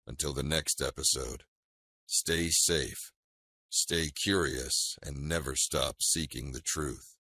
Until the next episode, stay safe, stay curious, and never stop seeking the truth.